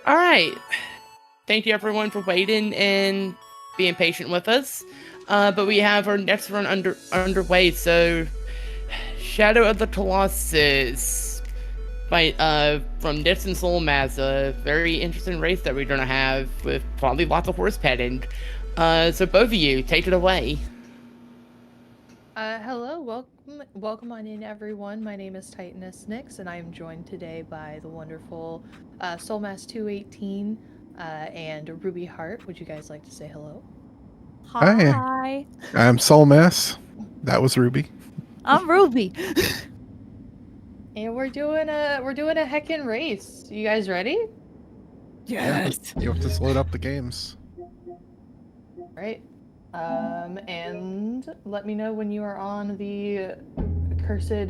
All right. Thank you everyone for waiting and being patient with us. But we have our next run underway. So, Shadow of the Colossus, from Nix and Soulmass, a very interesting race that we're gonna have with probably lots of horse petting. So both of you, take it away. Hello, welcome on in, everyone. My name is Titaness Nix, and I am joined today by the wonderful soulmass218 and Ruby Heart. Would you guys like to say hello? Hi, I'm soulmass. That was Ruby. I'm Ruby. And we're doing a heckin' race. You guys ready? Yes. You have to load up the games. Right. And let me know when you are on the cursed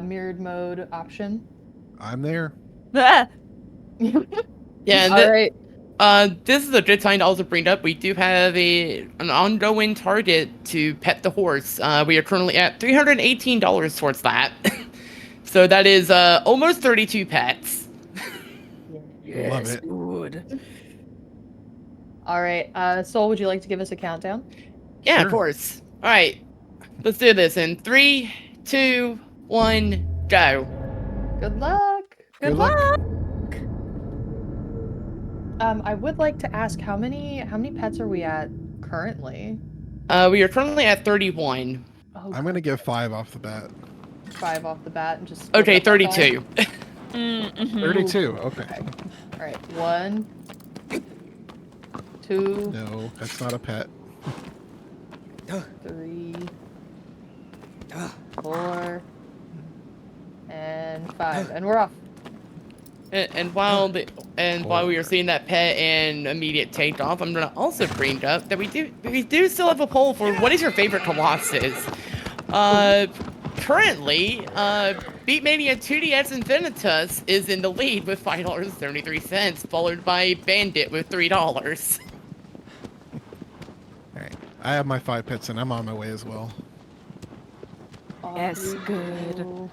mirrored mode option. I'm there. Ah, Yeah, All right. this is a good time to also bring up. We do have an ongoing target to pet the horse. We are currently at $318 towards that. So that is almost 32 pets. Love it. Good. All right. Soul, would you like to give us a countdown? Yeah, Sure. of course. All right, let's do this in 3, 2, 1, go. Good luck. Good luck. I would like to ask how many pets are we at currently? We are currently at 31. Oh, I'm gonna give 5 off the bat. 5 off the bat and just Okay, look up that 32. Mm-hmm. 32. Okay. five. All right. 1, 2, No, that's not a pet. 3, 4, and 5, and we're off. And while we are seeing that pet and immediate takeoff, I'm gonna also bring up that we do still have a poll for what is your favorite Colossus. Currently, Beatmania 2DS Infinitus is in the lead with $5.73, followed by Bandit with $3. Alright. I have my 5 pets and I'm on my way as well. Yes, Off we good. go.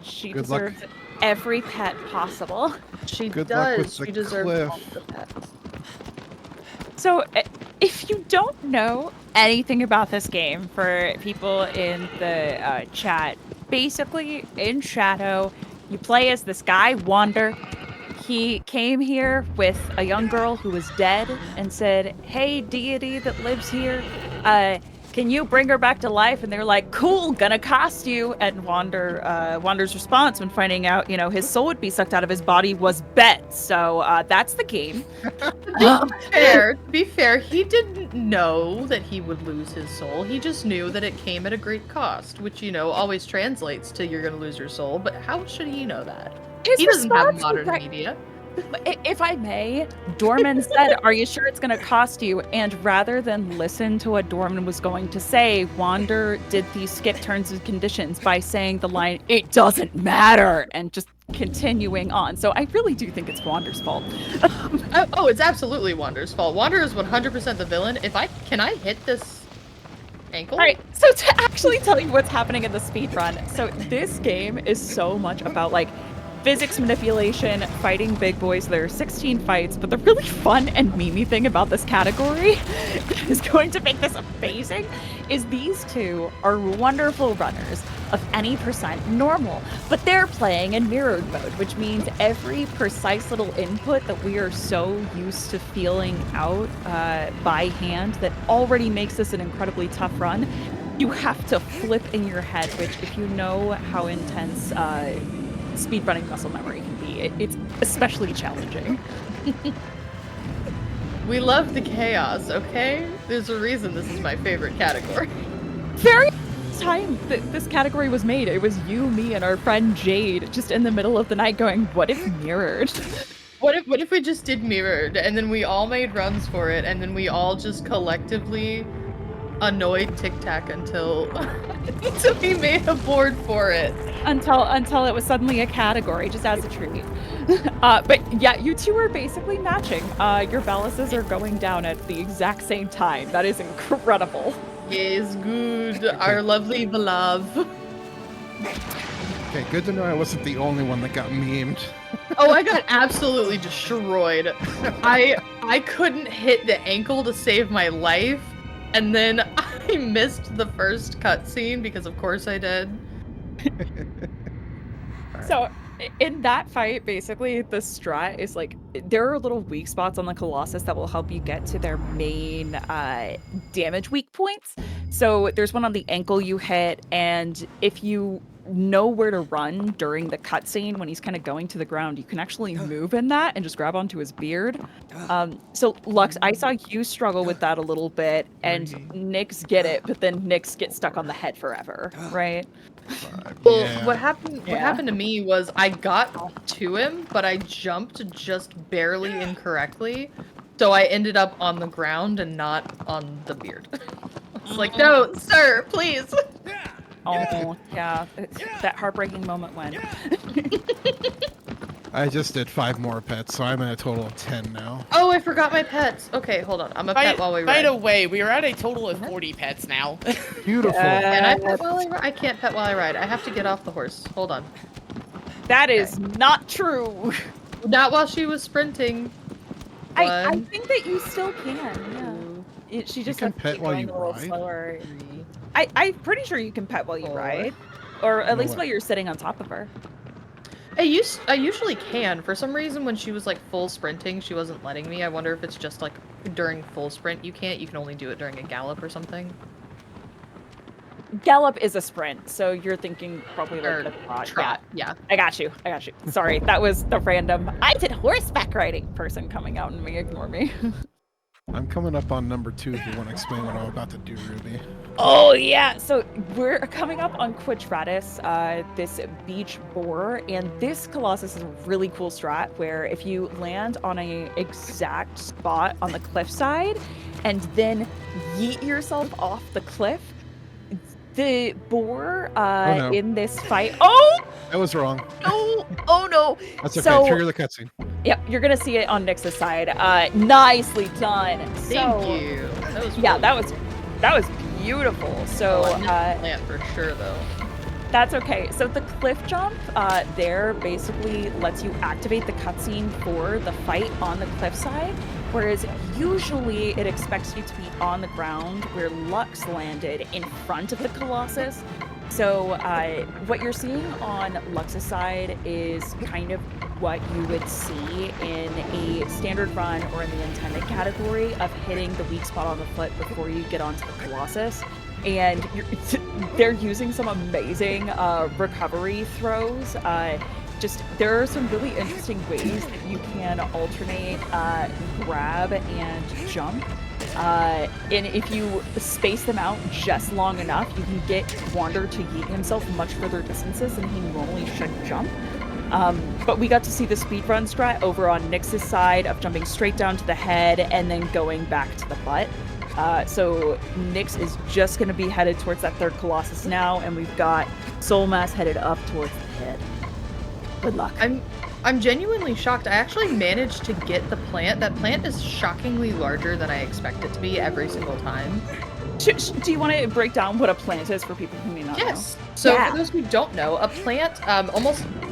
She Good luck. deserves every pet possible. She Good luck with does. the She deserves cliff. all the pets. So, if you don't know anything about this game, for people in the chat, basically in Shadow, you play as this guy, Wander. He came here with a young girl who was dead and said, "Hey, deity that lives here, can you bring her back to life?" And they're like, "Cool, gonna cost you." And Wander's response when finding out, his soul would be sucked out of his body was bet. So that's the game. To be fair, he didn't know that he would lose his soul. He just knew that it came at a great cost, which, always translates to you're gonna lose your soul. But how should he know that? His He doesn't have response was modern like- media. If I may, Dorman said, "Are you sure it's going to cost you?" And rather than listen to what Dorman was going to say, Wander did the skip terms and conditions by saying the line, "It doesn't matter," and just continuing on. So I really do think it's Wander's fault. Oh, it's absolutely Wander's fault. Wander is 100% the villain. Can I hit this ankle? All right, so to actually tell you what's happening in the speedrun, so this game is so much about physics manipulation, fighting big boys. There are 16 fights, but the really fun and memey thing about this category that is going to make this amazing is these two are wonderful runners of any percent normal, but they're playing in mirrored mode, which means every precise little input that we are so used to feeling out by hand that already makes this an incredibly tough run, you have to flip in your head, which if you know how intense speedrunning muscle memory can be, it's especially challenging. We love the chaos, okay? There's a reason this is my favorite category. Very time that this category was made, it was you, me, and our friend Jade just in the middle of the night going, "What if mirrored?" What if we just did mirrored and then we all made runs for it and then we all just collectively annoyed Tic Tac until we made a board for it. Until it was suddenly a category, just as a treat. But yeah, you two are basically matching. Your balances are going down at the exact same time. That is incredible. Yes, good. Our lovely love. Okay, good to know I wasn't the only one that got memed. Oh, I got absolutely destroyed. I couldn't hit the ankle to save my life, and then I missed the first cutscene because of course I did. So in that fight, basically the strat is like there are little weak spots on the Colossus that will help you get to their main damage weak points. So there's one on the ankle you hit, and if you know where to run during the cutscene when he's kind of going to the ground, you can actually move in that and just grab onto his beard. So Lux, I saw you struggle with that a little bit, and Nyx get it, but then Nyx gets stuck on the head forever, right? Well, Yeah. what happened Yeah. to me was I got to him, but I jumped just barely incorrectly. So I ended up on the ground and not on the beard. It's like, no, sir, please. Oh, yeah. That heartbreaking moment when. I just did 5 more pets, so I'm at a total of 10 now. Oh, I forgot my pets. Okay, hold on. I'm a pet while we By ride. the way, we are at a total of 40 pets now. Beautiful. Can I pet while I ride? I can't pet while I ride. I have to get off the horse. Hold on. That is not true. Not while she was sprinting. I One, think that you still can. Yeah. She just can has to pet keep while going you a little ride? slower. 3. I'm pretty sure you can pet while you 4. ride, or at No least way. while you're sitting on top of her. I usually can. For some reason, when she was like full sprinting, she wasn't letting me. I wonder if it's just like during full sprint you can't. You can only do it during a gallop or something. Gallop is a sprint, so you're thinking probably like Or the trot. trot. Yeah. I got you. Sorry, that was the random. I did horseback riding person coming out and me. Ignore me. I'm coming up on number 2 if you want to explain what I'm about to do, Ruby. Oh yeah, so we're coming up on Quadratus, this beach boar, and this Colossus is a really cool strat where if you land on a exact spot on the cliffside and then yeet yourself off the cliff, the boar no. in this fight. Oh I was wrong. no! Oh no! That's okay. So- Trigger the cutscene. Yep, you're gonna see it on Nyx's side. Nicely done. Thank you. That was Yeah, cool. that was beautiful. So Oh, I missed the plant for sure though. that's okay. So the cliff jump there basically lets you activate the cutscene for the fight on the cliffside, whereas usually it expects you to be on the ground where Lux landed in front of the Colossus. So what you're seeing on Lux's side is kind of what you would see in a standard run or in the intended category of hitting the weak spot on the foot before you get onto the Colossus. And they're using some amazing recovery throws. There are some really interesting ways that you can alternate grab and jump. And if you space them out just long enough, you can get Wander to yeet himself much further distances than he normally should jump. But we got to see the speedrun strat over on Nyx's side of jumping straight down to the head and then going back to the butt. So Nyx is just going to be headed towards that third Colossus now, and we've got Soulmass headed up towards the head. Good luck. I'm genuinely shocked. I actually managed to get the plant. That plant is shockingly larger than I expect it to be every single time. Do you want to break down what a plant is for people who may not know? Yes. So Yeah. for those who don't know, a plant,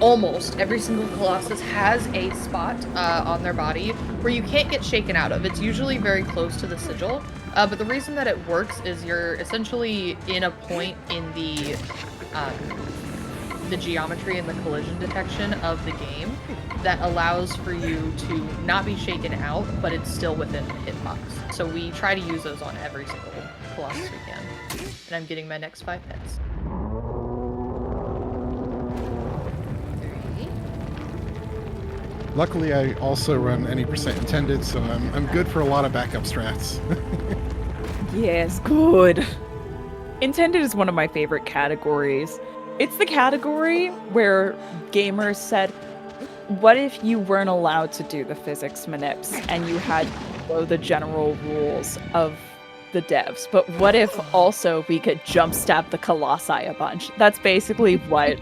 almost every single Colossus has a spot on their body where you can't get shaken out of. It's usually very close to the sigil. But the reason that it works is you're essentially in a point in the geometry and the collision detection of the game that allows for you to not be shaken out, but it's still within the hitbox. So we try to use those on every single Colossus we can. And I'm getting my next 5 pets. 3. Luckily, I also run any percent intended, so I'm good for a lot of backup strats. Yes, good. Intended is one of my favorite categories. It's the category where gamers said, what if you weren't allowed to do the physics manips and you had to follow the general rules of the devs? But what if also we could jump stab the Colossi a bunch? That's basically what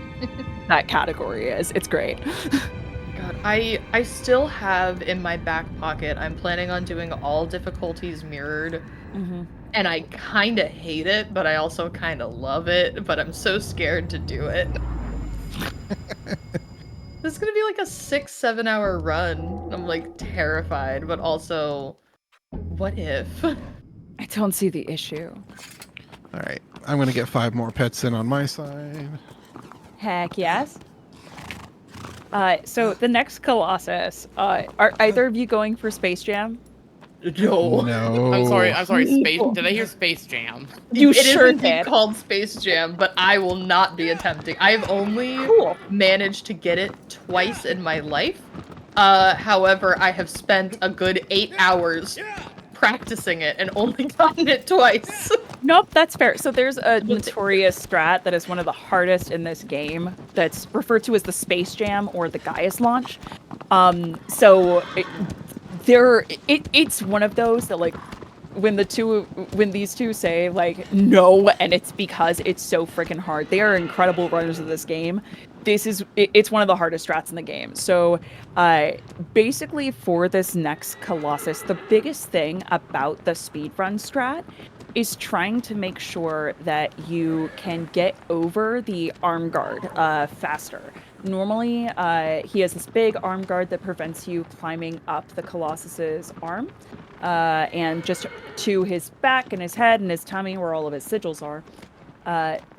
that category is. It's great. God, I still have in my back pocket, I'm planning on doing all difficulties mirrored. Mm-hmm. And I kind of hate it, but I also kind of love it. But I'm so scared to do it. This is gonna be like a 6-7 hour run. I'm like terrified, but also, what if? I don't see the issue. All right, I'm gonna get 5 more pets in on my side. Heck yes. So the next Colossus, are either of you going for Space Jam? No. No. I'm sorry. Space. Did I hear Space Jam? You It sure is indeed did. called Space Jam, but I will not be attempting. I've only Cool. managed to get it twice in my life. However, I have spent a good 8 hours practicing it and only gotten it twice. Nope, that's fair. So there's a notorious strat that is one of the hardest in this game that's referred to as the Space Jam or the Gaius launch. It's one of those that like when these two say like no, and it's because it's so freaking hard. They are incredible runners of this game. It's one of the hardest strats in the game. So basically for this next Colossus, the biggest thing about the speedrun strat is trying to make sure that you can get over the arm guard faster. Normally, he has this big arm guard that prevents you climbing up the Colossus's arm, and just to his back and his head and his tummy where all of his sigils are.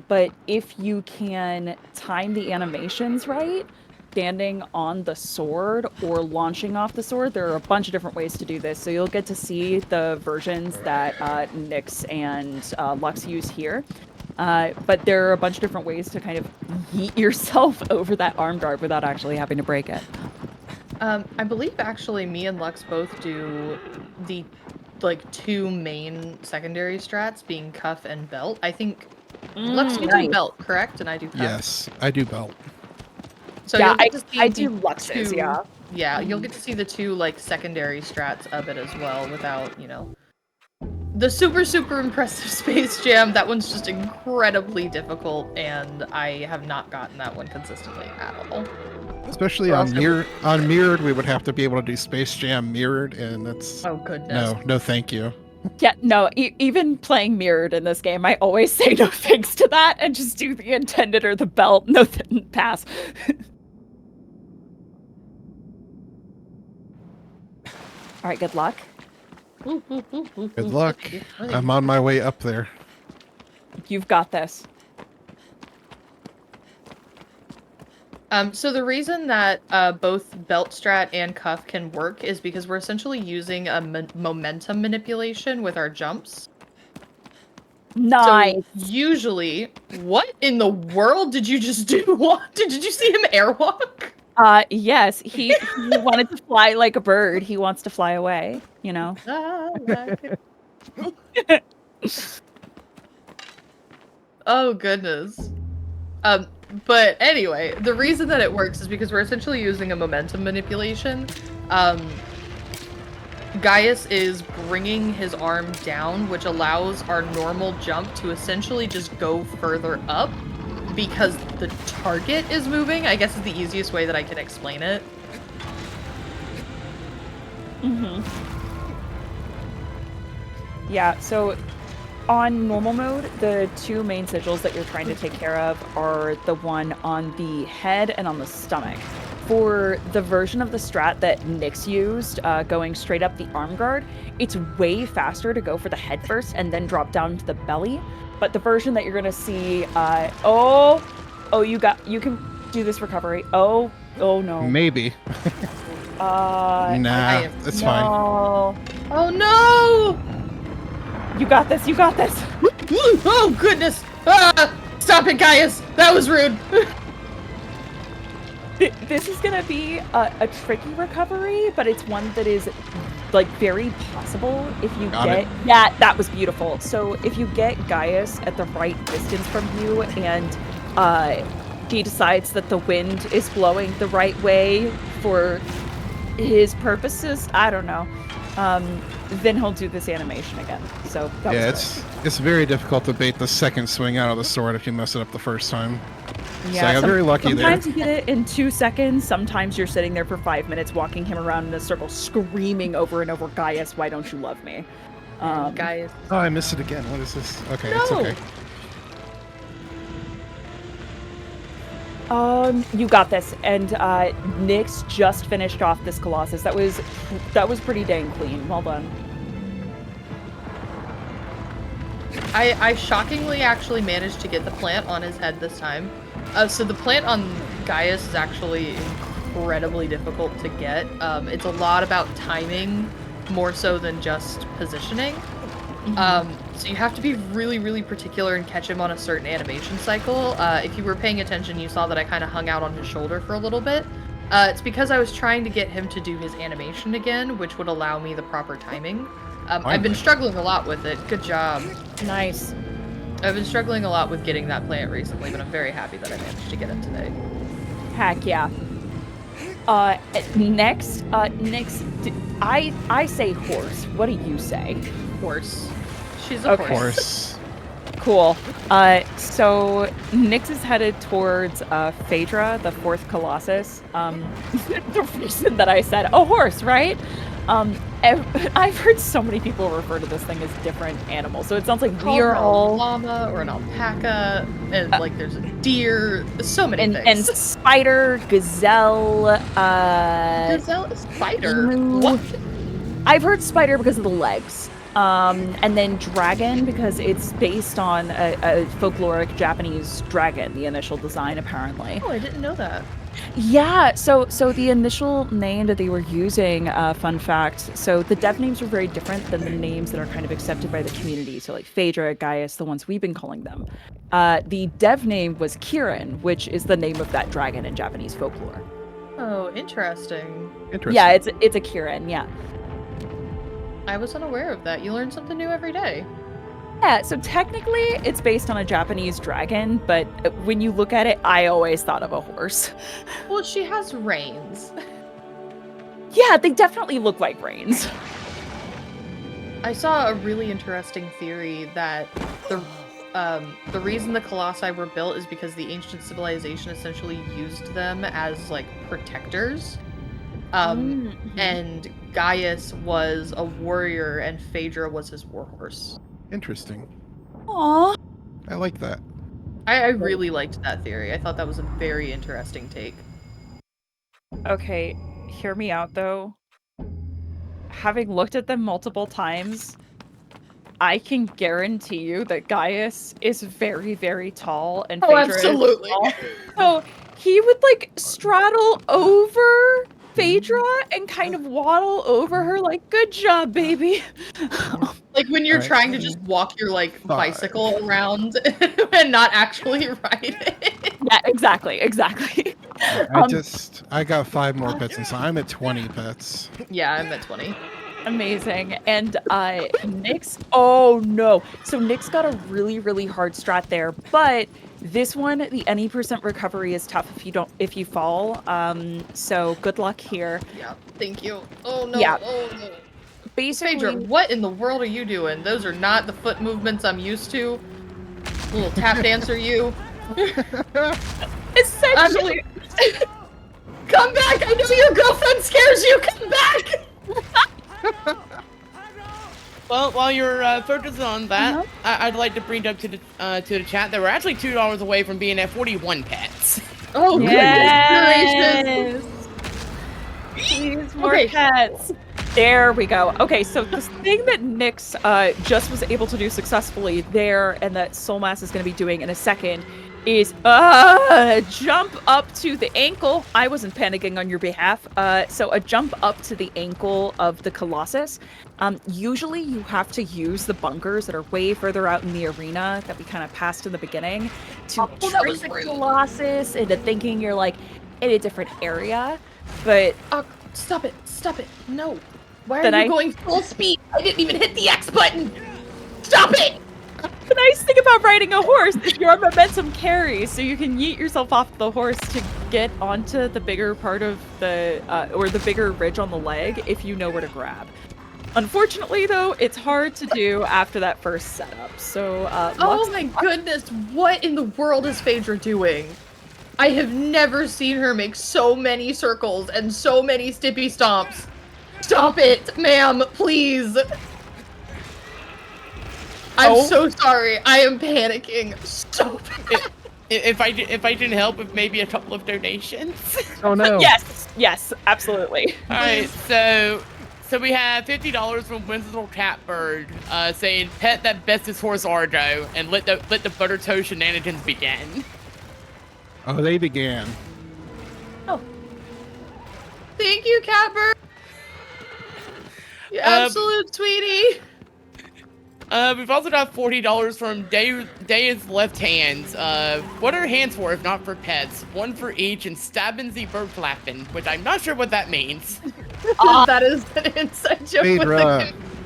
But if you can time the animations right, standing on the sword or launching off the sword, there are a bunch of different ways to do this. So you'll get to see the versions that Nyx and Lux use here. But there are a bunch of different ways to kind of yeet yourself over that arm guard without actually having to break it. I believe actually me and Lux both do the like 2 main secondary strats being cuff and belt. I think Lux, you do belt, correct? And I do cuff. Yes, I do belt. So yeah, you'll get to see I the do Luxes, 2 yeah. Yeah, you'll get to see the 2 like secondary strats of it as well without, the super impressive Space Jam. That one's just incredibly difficult, and I have not gotten that one consistently at all. Especially Or on else it on mirrored, we would have to be able to do Space Jam mirrored, and that's Oh goodness. no, thank you. Yeah, no, even playing mirrored in this game, I always say no thanks to that and just do the intended or the belt. No, pass. All right, good luck. Good luck. I'm on my way up there. You've got this. So the reason that both belt strat and cuff can work is because we're essentially using a momentum manipulation with our jumps. Nice. So usually, what in the world did you just do? What did you see him airwalk? Yes, he wanted to fly like a bird. He wants to fly away, you know. Oh goodness. But anyway, the reason that it works is because we're essentially using a momentum manipulation. Gaius is bringing his arm down, which allows our normal jump to essentially just go further up because the target is moving, I guess is the easiest way that I can explain it. Mm-hmm. Yeah, so on normal mode, the 2 main sigils that you're trying to take care of are the one on the head and on the stomach. For the version of the strat that Nyx used, going straight up the arm guard, it's way faster to go for the head first and then drop down to the belly. But the version that you're gonna see, you can do this recovery. Oh no. Maybe. Nah, that's fine. Oh no! You got this. You got this. Oh goodness! Stop it, Gaius! That was rude. This is gonna be a tricky recovery, but it's one that is like very possible if you Yeah, that was beautiful. So if you get Gaius at the right distance from you and he decides that the wind is blowing the right way for his purposes, I don't know, then he'll do this animation again. So that was it's very difficult to bait the second swing out of the sword if you mess it up the first time. Yeah, so I got very lucky there. Sometimes you get it in 2 seconds. Sometimes you're sitting there for 5 minutes walking him around in a circle, screaming over and over, Gaius, why don't you love me? Gaius. Oh, I missed it again. What is this? Okay, No. it's okay. You got this. And Nyx just finished off this Colossus. That was pretty dang clean. Well done. I shockingly actually managed to get the plant on his head this time. So the plant on Gaius is actually incredibly difficult to get. It's a lot about timing, more so than just positioning. So you have to be really, really particular and catch him on a certain animation cycle. If you were paying attention, you saw that I kind of hung out on his shoulder for a little bit. It's because I was trying to get him to do his animation again, which would allow me the proper timing. I've been struggling a lot with it. Good job. Nice. I've been struggling a lot with getting that plant recently, but I'm very happy that I managed to get it today. Heck yeah. Next, I say horse. What do you say? Horse. She's a Horse. Cool. So Nyx is headed towards Phaedra, the fourth Colossus. The reason that I said a horse, right? I've heard so many people refer to this thing as different animals, so it sounds like we are all a llama or an alpaca, and like there's a deer. So many things. And spider, gazelle. Gazelle, spider. What? I've heard spider because of the legs. And then dragon because it's based on a folkloric Japanese dragon, the initial design apparently. Oh, I didn't know that. Yeah, so the initial name that they were using, fun fact, so the dev names were very different than the names that are kind of accepted by the community. So like Phaedra, Gaius, the ones we've been calling them. The dev name was Kirin, which is the name of that dragon in Japanese folklore. Oh, interesting. Yeah, it's a Kirin, yeah. I was unaware of that. You learn something new every day. Yeah, so technically it's based on a Japanese dragon, but when you look at it, I always thought of a horse. Well, she has reins. Yeah, they definitely look like reins. I saw a really interesting theory that the reason the Colossi were built is because the ancient civilization essentially used them as like protectors. And Gaius was a warrior and Phaedra was his warhorse. Interesting. Aww. I like that. I really liked that theory. I thought that was a very interesting take. Okay, hear me out though. Having looked at them multiple times, I can guarantee you that Gaius is very, very tall and Phaedra absolutely. Is tall. So he would like straddle over Phaedra and kind of waddle over her like, good job, baby. Like when you're Right. trying to just walk your like bicycle around and not actually ride it. Yeah, exactly. I got 5 more pets, and so I'm at 20 pets. Yeah, I'm at 20. Amazing. And Nyx, oh no. So Nyx got a really, really hard strat there, but this one, the any % recovery is tough if you fall. So good luck here. Yeah, thank you. Oh no, Yeah. oh no. Basically, Phaedra, what in the world are you doing? Those are not the foot movements I'm used to. Little tap dancer you. essentially, Come back! I know your girlfriend scares you! Come back! Well, while you're focused on that, I'd like to bring up to the chat that we're actually $2 away from being at 41 pets. Oh, yes. goodness gracious! Please, more pets. There we go. Okay, so this thing that Nyx just was able to do successfully there, and that Soulmass is going to be doing in a second, is jump up to the ankle. I wasn't panicking on your behalf. So a jump up to the ankle of the Colossus. Usually you have to use the bunkers that are way further out in the arena that we kind of passed in the beginning to trick the Colossus into thinking you're like in a different area. But stop it! No. Why are you going full speed? I didn't even hit the X button! Stop it! The nice thing about riding a horse is your momentum carries, so you can yeet yourself off the horse to get onto the bigger part of the, or the bigger ridge on the leg if you know where to grab. Unfortunately, though, it's hard to do after that first setup, so, oh my goodness, what in the world is Phaedra doing? I have never seen her make so many circles and so many stippy stomps. Stop it, ma'am, please. I'm so sorry. I am panicking so bad. if I didn't help with maybe a couple of donations. Oh no. Yes, absolutely. All right, so we have $50 from Winslow Catbird, saying pet that bestest horse Argo and let the butter toast shenanigans begin. Oh, they began. Thank you, Catbird. You absolute sweetie. We've also got $40 from Daya's left hands. What are hands for if not for pets? One for each, and stabbing the bird flapping, which I'm not sure what that means. That is an inside joke with Phaedra,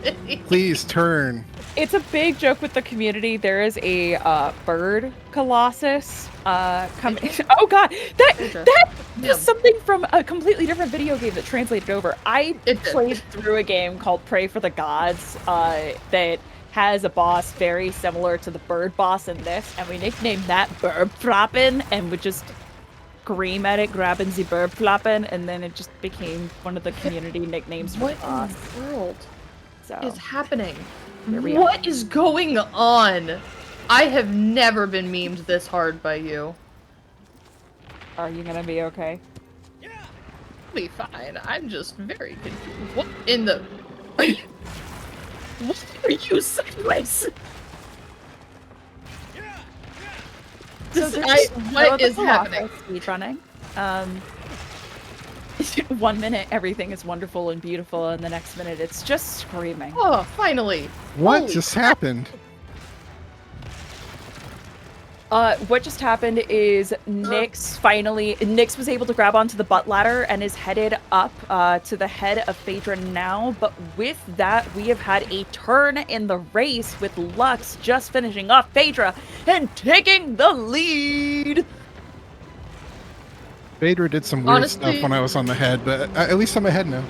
the community. please turn. It's a big joke with the community. There is a bird Colossus coming. Oh god, that was something from a completely different video game that translated over. I played through a game called Pray for the Gods that has a boss very similar to the bird boss in this, and we nicknamed that Bird Floppin', and would just scream at it, grabbing the bird floppin', and then it just became one of the community nicknames for the boss. What in the world is happening? What is going on? I have never been memed this hard by you. Are you gonna be okay? Yeah. I'll be fine. I'm just very confused. What in the... What are you sideways? What is happening? Speedrunning. 1 minute everything is wonderful and beautiful, and the next minute it's just screaming. Oh, finally! What Holy just happened? What just happened is Nyx was able to grab onto the butt ladder and is headed up to the head of Phaedra now, but with that we have had a turn in the race with Lux just finishing off Phaedra and taking the lead! Phaedra did some weird stuff when I was on the head, but at least I'm ahead now.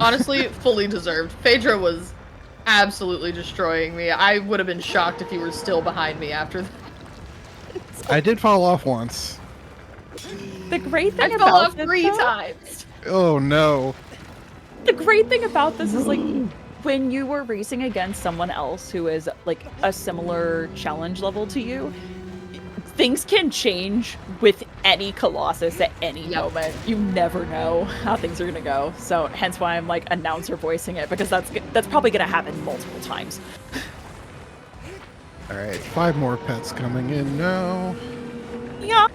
Honestly, fully deserved. Phaedra was absolutely destroying me. I would have been shocked if you were still behind me after that. I did fall off once. The great thing I about fell off this, 3 though, times. Oh no. the great thing about this is, like, when you were racing against someone else who is, like, a similar challenge level to you, things can change with any Colossus at any moment. You never know how things are gonna go. So hence why I'm, like, announcer voicing it, because that's probably gonna happen multiple times. Alright, 5 more pets coming in now. Yeah.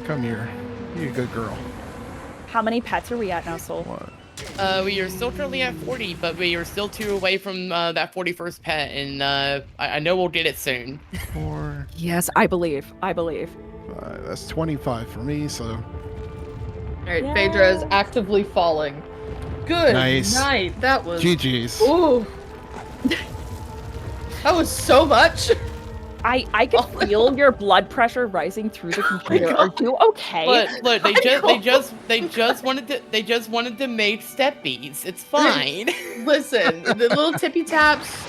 Come here. You a good girl. How many pets are we at now, Soul? What? We are still currently at 40, but we are still 2 away from that 41st pet, and I know we'll get it soon. 4. Yes, I believe. 5. That's 25 for me, so... Alright, Phaedra is actively falling. Good night. That was... GG's. Ooh. That was so much. I can feel your blood pressure rising through the computer. Are you okay? Look, they just wanted to make steppies. It's fine. Listen, the little tippy taps.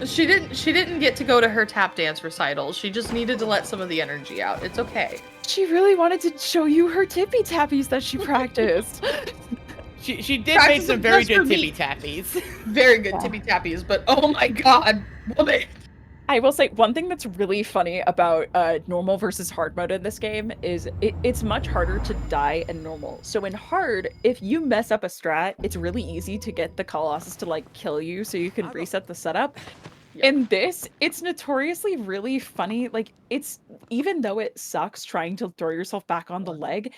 She didn't get to go to her tap dance recital. She just needed to let some of the energy out. It's okay. She really wanted to show you her tippy tappies that she practiced. She did make some very good tippy tappies. Very good tippy tappies, but oh my god, woman. I will say one thing that's really funny about normal versus hard mode in this game is it's much harder to die in normal. So in hard, if you mess up a strat, it's really easy to get the Colossus to, like, kill you so you can reset the setup. Yep. In this, it's notoriously really funny. Like, it's, even though it sucks trying to throw yourself back on the leg,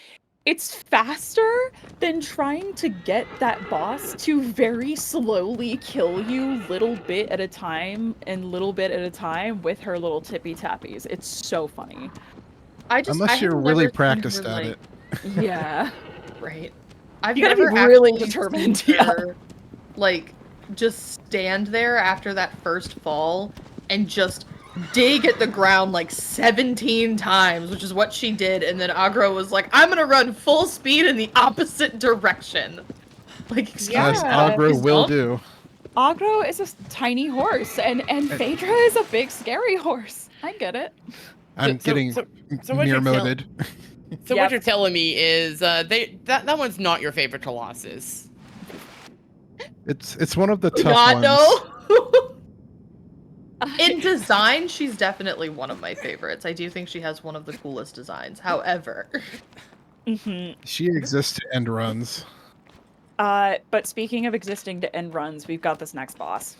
it's faster than trying to get that boss to very slowly kill you little bit at a time with her little tippy tappies. It's so funny. Unless you're really practiced at it. Yeah. Right. You gotta be really determined. Like, just stand there after that first fall and just dig at the ground like 17 times, which is what she did, and then Agro was like, I'm gonna run full speed in the opposite direction. Like, as Agro will do. Agro is a tiny horse, and Phaedra is a big scary horse. I get it. I'm getting near-moded. So what you're telling me is that one's not your favorite Colossus. It's one of the tough ones. No. In design, she's definitely one of my favorites. I do think she has one of the coolest designs. However, She exists to end runs. But speaking of existing to end runs, we've got this next boss.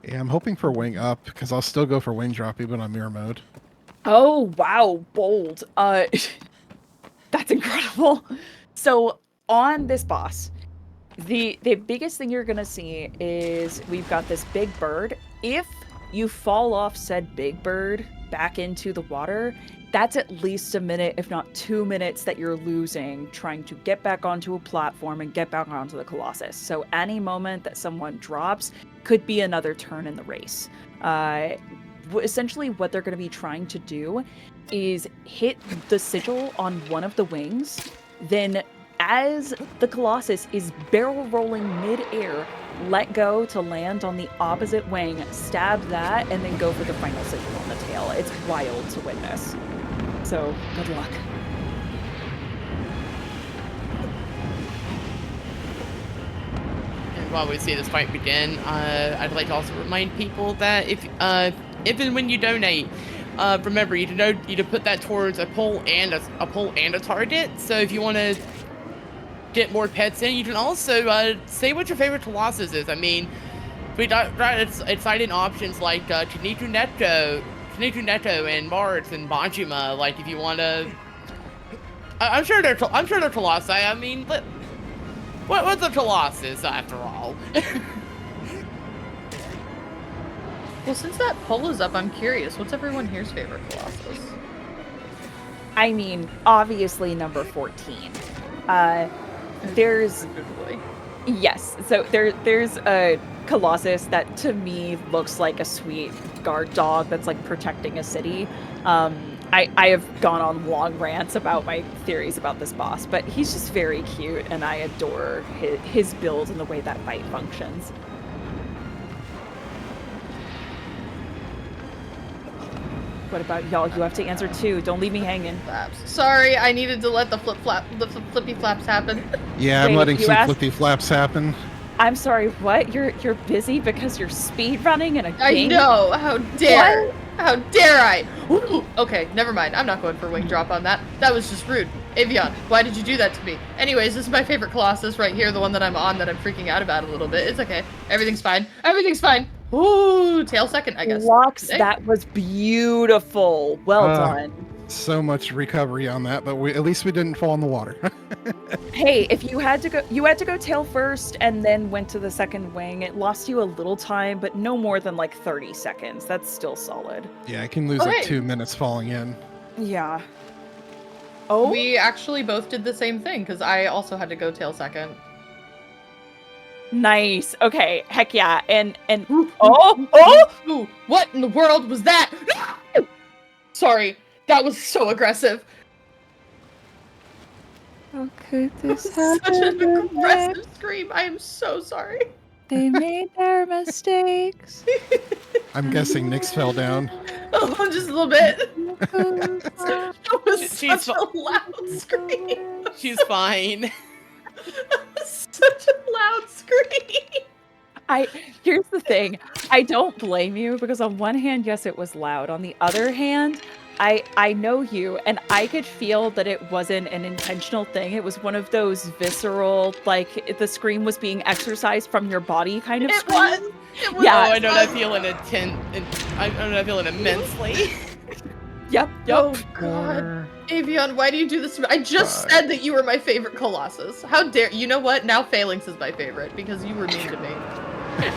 Yeah, I'm hoping for wing up because I'll still go for wing drop even on mirror mode. Oh, wow, bold. That's incredible. So on this boss, the biggest thing you're gonna see is we've got this big bird. If you fall off said big bird back into the water, that's at least a minute, if not 2 minutes, that you're losing trying to get back onto a platform and get back onto the Colossus. So any moment that someone drops could be another turn in the race. Essentially what they're going to be trying to do is hit the sigil on one of the wings, then as the Colossus is barrel rolling mid-air, let go to land on the opposite wing, stab that, and then go for the final sigil on the tail. It's wild to witness. So, good luck. And while we see this fight begin, I'd like to also remind people that if and when you donate, remember you to put that towards a pull and a target. So if you want to get more pets in, you can also say what your favorite Colossus is. I mean, we got exciting options like Chinichu Neto, and Mars and Banjima. Like if you want to, I'm sure they're Colossi. I mean, what's a Colossus after all? well, since that poll is up, I'm curious. What's everyone here's favorite Colossus? I mean, obviously number 14. There's yes, so there's a Colossus that to me looks like a sweet guard dog that's like protecting a city. I have gone on long rants about my theories about this boss, but he's just very cute and I adore his build and the way that fight functions. What about y'all? You have to answer too. Don't leave me hanging. Flaps. Sorry, I needed to let the flippy flaps happen. Yeah, I'm Wait, letting you some asked- flippy flaps happen. I'm sorry, what? You're busy because you're speed running in a I game? know. How dare? How dare I? Ooh, okay, never mind. I'm not going for wing drop on that. That was just rude. Avion, why did you do that to me? Anyways, this is my favorite Colossus right here, the one that I'm on that I'm freaking out about a little bit. It's okay. Everything's fine. Everything's fine. Ooh, tail second, I guess. Lux, Hey. that was beautiful. Well done. So much recovery on that, but at least we didn't fall in the water. Hey, if you had to go tail first and then went to the second wing, it lost you a little time, but no more than like 30 seconds. That's still solid. Yeah, I can lose Okay. like 2 minutes falling in. Yeah. Oh, We actually both did the same thing because I also had to go tail second. nice. Okay, heck yeah. And Ooh, oh, Ooh, what in the world was that? Sorry, that was so aggressive. How could this Such happen? an aggressive scream. I am so sorry. They made their mistakes. Mm-hmm. I'm guessing Nyx fell down. Oh, just a little bit. That was She's such a loud scream. She's fine. That was such a loud scream. here's the thing. I don't blame you because on one hand, yes, it was loud. On the other hand, I know you, and I could feel that it wasn't an intentional thing. It was one of those visceral, like the scream was being exercised from your body kind of It scream. was. It was. Yeah. Oh, I know that feeling I know that feeling immensely. Yep. Oh God, Avion, why do you do this to me? I just said that you were my favorite Colossus. How dare you? Know what? Now Phalanx is my favorite because you were mean to me.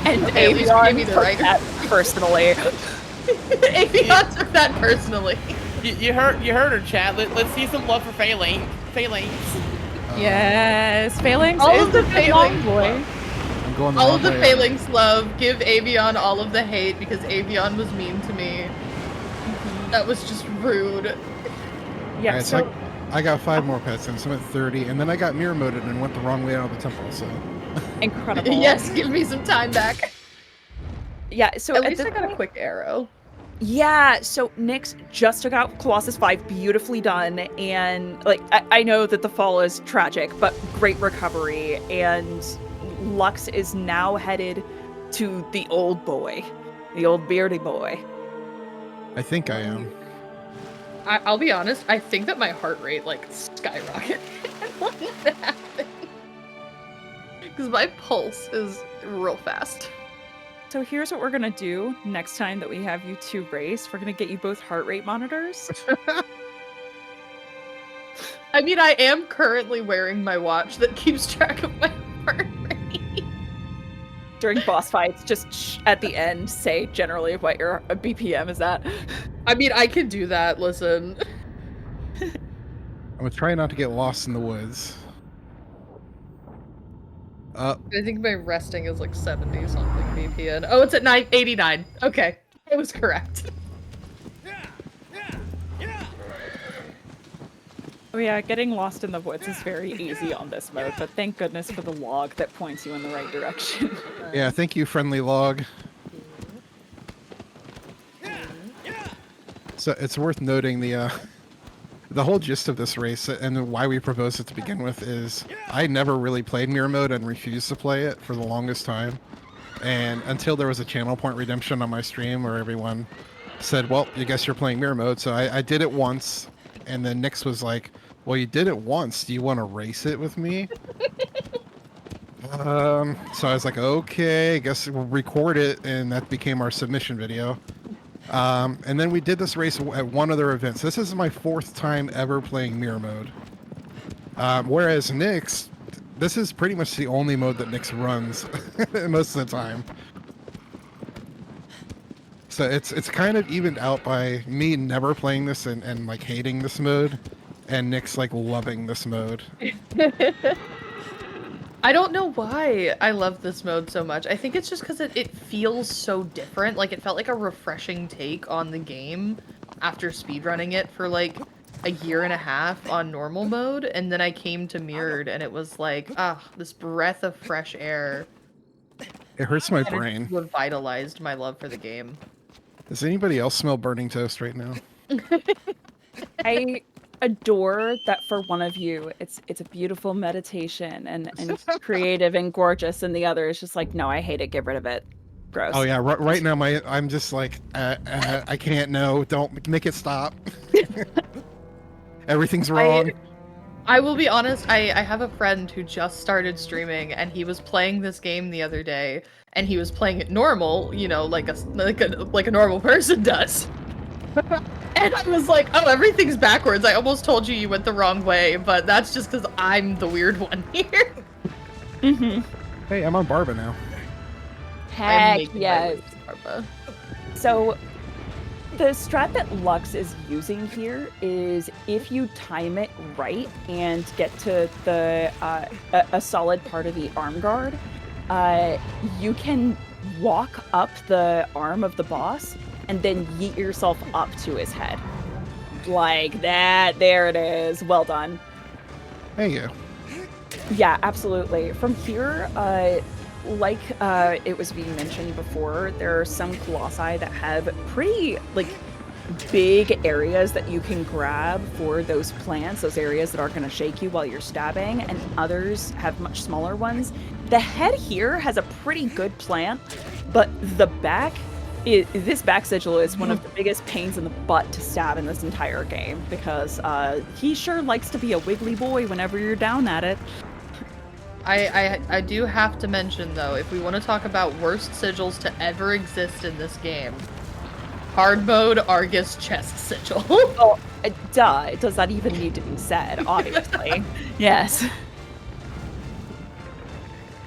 And Okay, at least Avion give me the took right- that personally. Avion took that personally. You heard her, chat. Let's see some love for Phalanx. Yes, Phalanx All is of the a good long Phalanx boy. I'm going the All wrong of the way. Phalanx love. Give Avion all of the hate because Avion was mean to me. That was just rude. Yeah, Alright, so I got 5 more pets in, so I'm at 30, and then I got mirror moded and went the wrong way out of the temple, so... incredible. Yes, give me some time back. Yeah, so At at least this I got a point- quick arrow. Yeah, so Nyx just took out Colossus 5, beautifully done, and like I know that the fall is tragic, but great recovery, and Lux is now headed to the old boy. The old beardy boy. I think I am. I'll be honest, I think that my heart rate, like, skyrocketed when that happened. Because my pulse is real fast. So here's what we're gonna do next time that we have you two race. We're gonna get you both heart rate monitors. I mean, I am currently wearing my watch that keeps track of my heart rate. During boss fights, just at the end, say generally what your BPM is at. I mean, I can do that, listen. I'm gonna try not to get lost in the woods. I think my resting is like 70 something BPM. Oh, it's at 989. Okay, I was correct. Oh yeah, getting lost in the woods is very easy on this mode, but thank goodness for the log that points you in the right direction. Yeah, thank you, friendly log. So it's worth noting the whole gist of this race and why we proposed it to begin with is I never really played mirror mode and refused to play it for the longest time. And until there was a channel point redemption on my stream where everyone said, well, I guess you're playing mirror mode. So I did it once. And then Nyx was like, well, you did it once. Do you want to race it with me? So I was like, okay, I guess we'll record it. And that became our submission video. And then we did this race at one other event. So this is my 4th time ever playing mirror mode. Whereas Nyx, this is pretty much the only mode that Nyx runs most of the time. So it's kind of evened out by me never playing this and like hating this mode, and Nyx like loving this mode. I don't know why I love this mode so much. I think it's just because it feels so different. Like, it felt like a refreshing take on the game after speedrunning it for like a year and a half on normal mode, and then I came to mirrored and it was like, this breath of fresh air. It hurts my And it brain. revitalized my love for the game. Does anybody else smell burning toast right now? I adore that for one of you, it's a beautiful meditation and creative and gorgeous, and the other is just like, no, I hate it, get rid of it. Gross. Oh yeah, right now I'm just like, I can't, no, don't make it stop. Everything's wrong. I will be honest, I have a friend who just started streaming and he was playing this game the other day and he was playing it normal, you know, like a normal person does. And I was like, oh, everything's backwards. I almost told you went the wrong way, but that's just because I'm the weird one here. Mm-hmm. Hey, I'm on Barba now. Heck yes. Barba. So the strat that Lux is using here is if you time it right and get to the a solid part of the arm guard, you can walk up the arm of the boss and then yeet yourself up to his head. Like that. There it is. Well done. Hey, you. Yeah, absolutely. From here, like it was being mentioned before, there are some colossi that have pretty like big areas that you can grab for those plants, those areas that are going to shake you while you're stabbing, and others have much smaller ones. The head here has a pretty good plant, but the back, this back sigil is one of the biggest pains in the butt to stab in this entire game, because he sure likes to be a wiggly boy whenever you're down at it. I do have to mention, though, if we want to talk about worst sigils to ever exist in this game, hard mode Argus chest sigil. Oh, duh. Does that even need to be said? Obviously. Yes.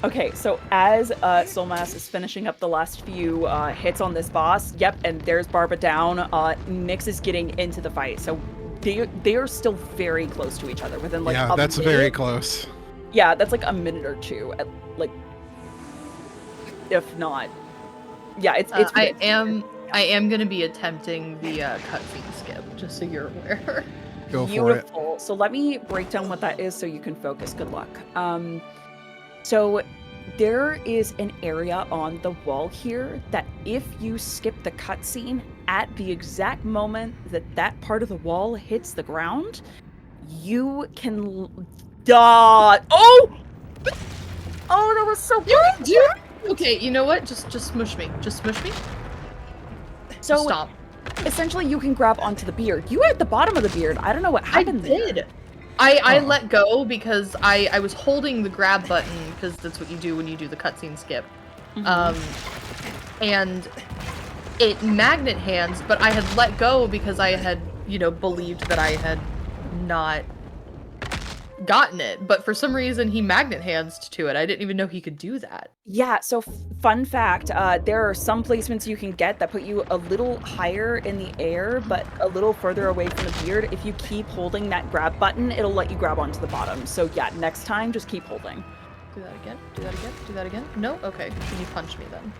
Okay, so as Soulmass is finishing up the last few hits on this boss, yep, and there's Barba down, Nyx is getting into the fight, so they are still very close to each other, within like Yeah, that's very close. Yeah, that's like a minute or two, like, if not. Yeah, it's I am gonna be attempting the cutscene skip, just so you're aware. Go for it. Beautiful. So let me break down what that is so you can focus. Good luck. So there is an area on the wall here that if you skip the cutscene at the exact moment that that part of the wall hits the ground, you can die. Oh, that was so good. Okay, you know what? Just smush me. Just smush me. So Stop. essentially, you can grab onto the beard. You were at the bottom of the beard. I don't know what I happened there. did. I let go because I was holding the grab button because that's what you do when you do the cutscene skip. And it magnet hands, but I had let go because I had, believed that I had not gotten it. But for some reason, he magnet hands to it. I didn't even know he could do that. Yeah, so fun fact, there are some placements you can get that put you a little higher in the air, but a little further away from the beard. If you keep holding that grab button, it'll let you grab onto the bottom. So yeah, next time, just keep holding. Do that again, do that again, do that again. No? Okay, can you punch me then?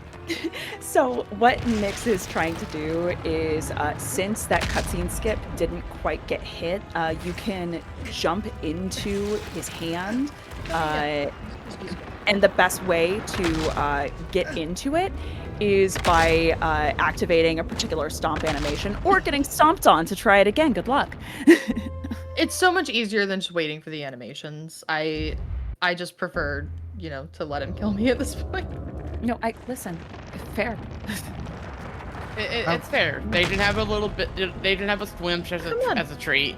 So what Nyx is trying to do is, since that cutscene skip didn't quite get hit, you can jump into his hand, and the best way to get into it is by activating a particular stomp animation or getting stomped on to try it again. Good luck. It's so much easier than just waiting for the animations. I just prefer, to let him kill me at this point. No, listen, fair. It's fair. They can have a little bit. They can have a swim as a treat.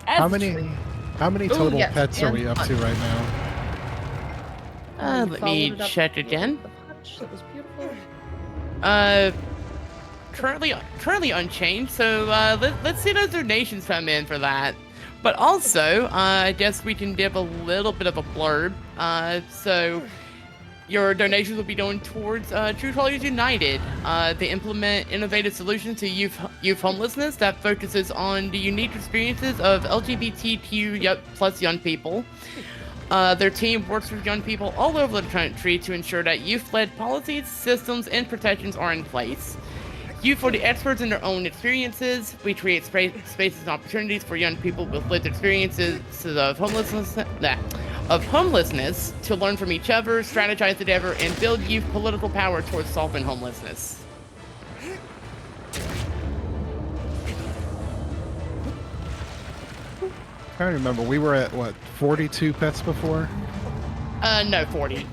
How many total yes, pets are and we up to punch. right now? Let me check again. The punch, that was beautiful. Currently unchanged. So let's see those donations come in for that. But also, I guess we can give a little bit of a blurb. So your donations will be going towards True Colors United. They implement innovative solutions to youth homelessness that focuses on the unique experiences of LGBTQ plus young people. Their team works with young people all over the country to ensure that youth-led policies, systems, and protections are in place. Youth are the experts in their own experiences. We create spaces and opportunities for young people with lived experiences of homelessness to learn from each other, strategize together, and build youth political power towards solving homelessness. I don't remember. We were at, 42 pets before? No, 40.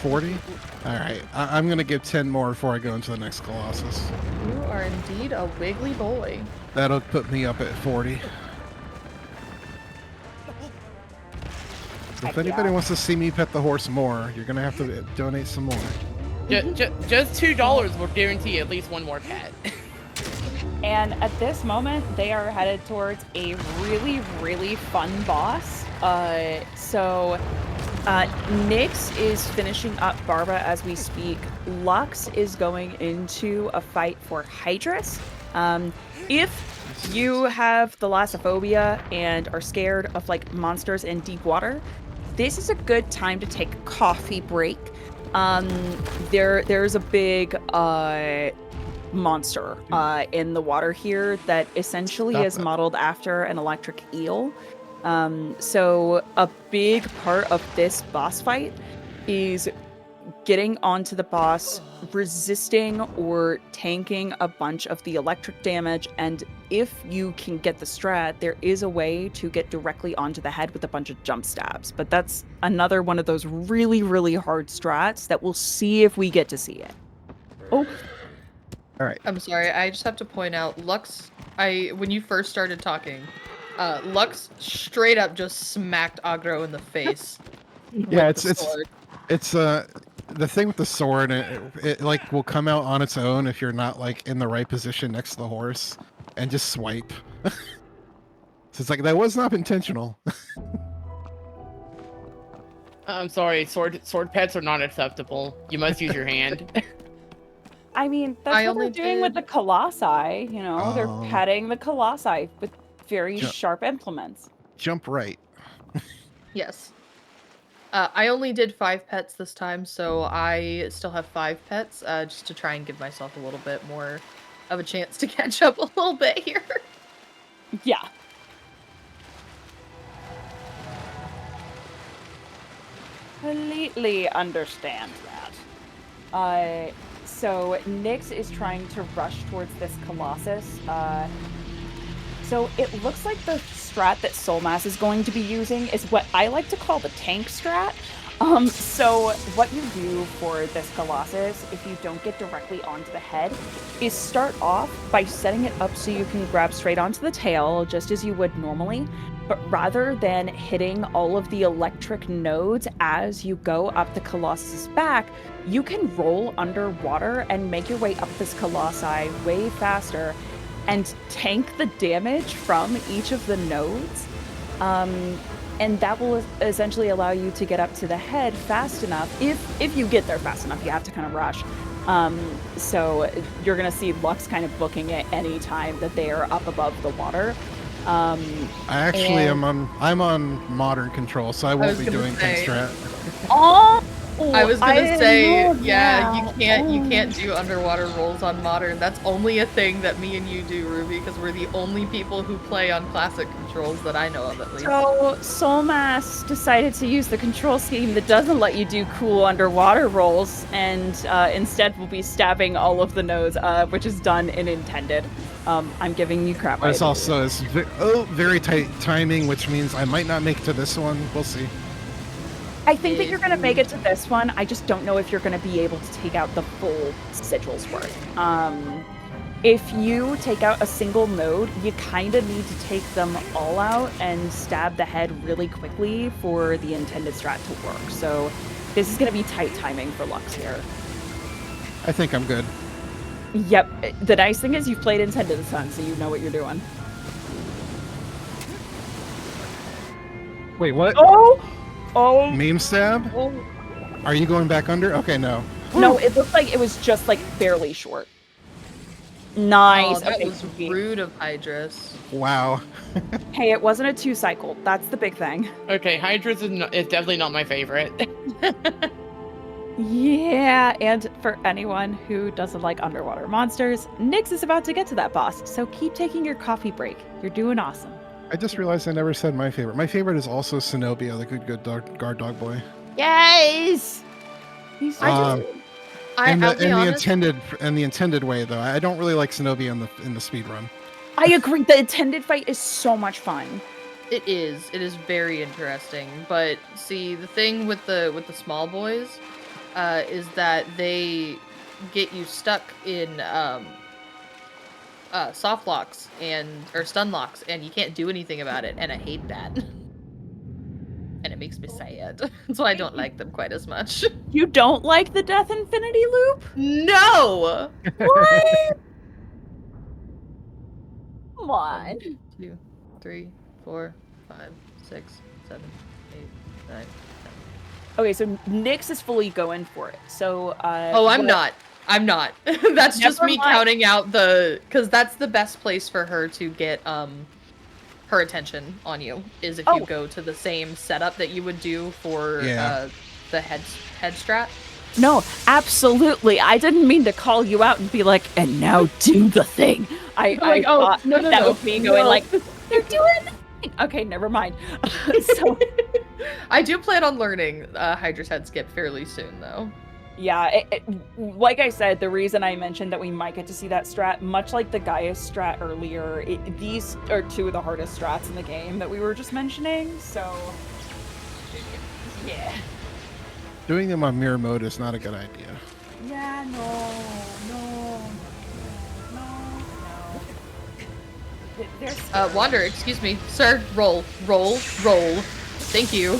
40? Alright, I'm gonna give 10 more before I go into the next Colossus. You are indeed a wiggly boy. That'll put me up at 40. If anybody wants to see me pet the horse more, you're gonna have to donate some more. Just $2 will guarantee at least one more pet. And at this moment, they are headed towards a really, really fun boss. Nyx is finishing up Barba as we speak. Lux is going into a fight for Hydrus. If you have thalassophobia and are scared of monsters in deep water, this is a good time to take a coffee break. There's a big monster in the water here that essentially is modeled after an electric eel. So a big part of this boss fight is getting onto the boss, resisting or tanking a bunch of the electric damage, and if you can get the strat, there is a way to get directly onto the head with a bunch of jump stabs. But that's another one of those really, really hard strats that we'll see if we get to see it. Oh. All right. I'm sorry, I just have to point out, Lux, when you first started talking, Lux straight up just smacked Agro in the face. Yeah, with the sword. it's the thing with the sword. It will come out on its own if you're not in the right position next to the horse, and just swipe. So it's that was not intentional. I'm sorry, sword pets are not acceptable. You must use your hand. I mean, that's what they're doing with the Colossi, they're petting the Colossi with very sharp implements. Jump right. Yes. I only did 5 pets this time, so I still have 5 pets, just to try and give myself a little bit more of a chance to catch up a little bit here. Yeah. Completely understand that. So Nyx is trying to rush towards this Colossus. So it looks like the strat that Soulmass is going to be using is what I like to call the tank strat. So what you do for this Colossus, if you don't get directly onto the head, is start off by setting it up so you can grab straight onto the tail, just as you would normally. But rather than hitting all of the electric nodes as you go up the Colossus' back, you can roll underwater and make your way up this Colossi way faster and tank the damage from each of the nodes. And that will essentially allow you to get up to the head fast enough. If you get there fast enough, you have to kind of rush. So you're gonna see Lux kind of booking it any time that they are up above the water. I'm on modern control, so I won't be doing tank strat. Oh, I was gonna say, know yeah, that. you can't do underwater rolls on modern. That's only a thing that me and you do, Ruby, because we're the only people who play on classic controls that I know of, at least. So soulmass decided to use the control scheme that doesn't let you do cool underwater rolls, and instead will be stabbing all of the nodes, which is done in intended. I'm giving you crap. But it's also very tight timing, which means I might not make it to this one. We'll see. I think that you're going to make it to this one. I just don't know if you're going to be able to take out the full sigil's worth. If you take out a single node, you kind of need to take them all out and stab the head really quickly for the intended strat to work. So this is going to be tight timing for Lux here. I think I'm good. Yep. The nice thing is you've played Intended a ton, so you know what you're doing. Wait, what? Oh! Meme stab? Oh. Are you going back under? Okay, no. No, it looked like it was just like barely short. Nice. Oh, that okay, was rude of Hydrus. Wow. Hey, it wasn't a 2-cycle. That's the big thing. Okay, Hydra's is definitely not my favorite. Yeah, and for anyone who doesn't like underwater monsters, Nyx is about to get to that boss, so keep taking your coffee break. You're doing awesome. I just realized I never said my favorite. My favorite is also Zenobia, the good guard dog boy. Yes! He's I'll be the honest, intended way though. I don't really like Zenobia in the speed run. I agree. The intended fight is so much fun. it is. It is very interesting. But see, the thing with the small boys is that they get you stuck in soft locks or stun locks, and you can't do anything about it, and I hate that. And it makes me sad. So I don't like them quite as much. You don't like the Death Infinity Loop? No! What? Come on. 2, 3, 4, 5, 6, 7, 8, 9. Okay, so Nyx is fully going for it. So, Oh, I'm not. That's just Never me mind. counting out because that's the best place for her to get her attention on you, is if you go to the same setup that you would do for the head strat. No, absolutely. I didn't mean to call you out and be like, and now do the thing. I thought that would be going like, they're doing the thing. Okay, never mind. So I do plan on learning Hydra's head skip fairly soon, though. yeah, like I said, the reason I mentioned that we might get to see that strat, much like the Gaius strat earlier, these are two of the hardest strats in the game that we were just mentioning, so yeah. Doing them on mirror mode is not a good idea. Yeah, no. There's Wander, excuse me. Sir, roll. Thank you.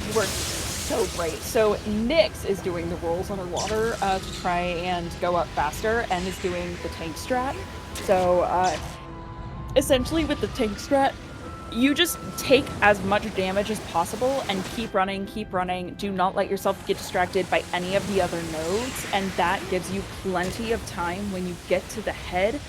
You were so great. So Nyx is doing the rolls underwater to try and go up faster, and is doing the tank strat. So essentially with the tank strat, you just take as much damage as possible and keep running. Do not let yourself get distracted by any of the other nodes, and that gives you plenty of time when you get to the head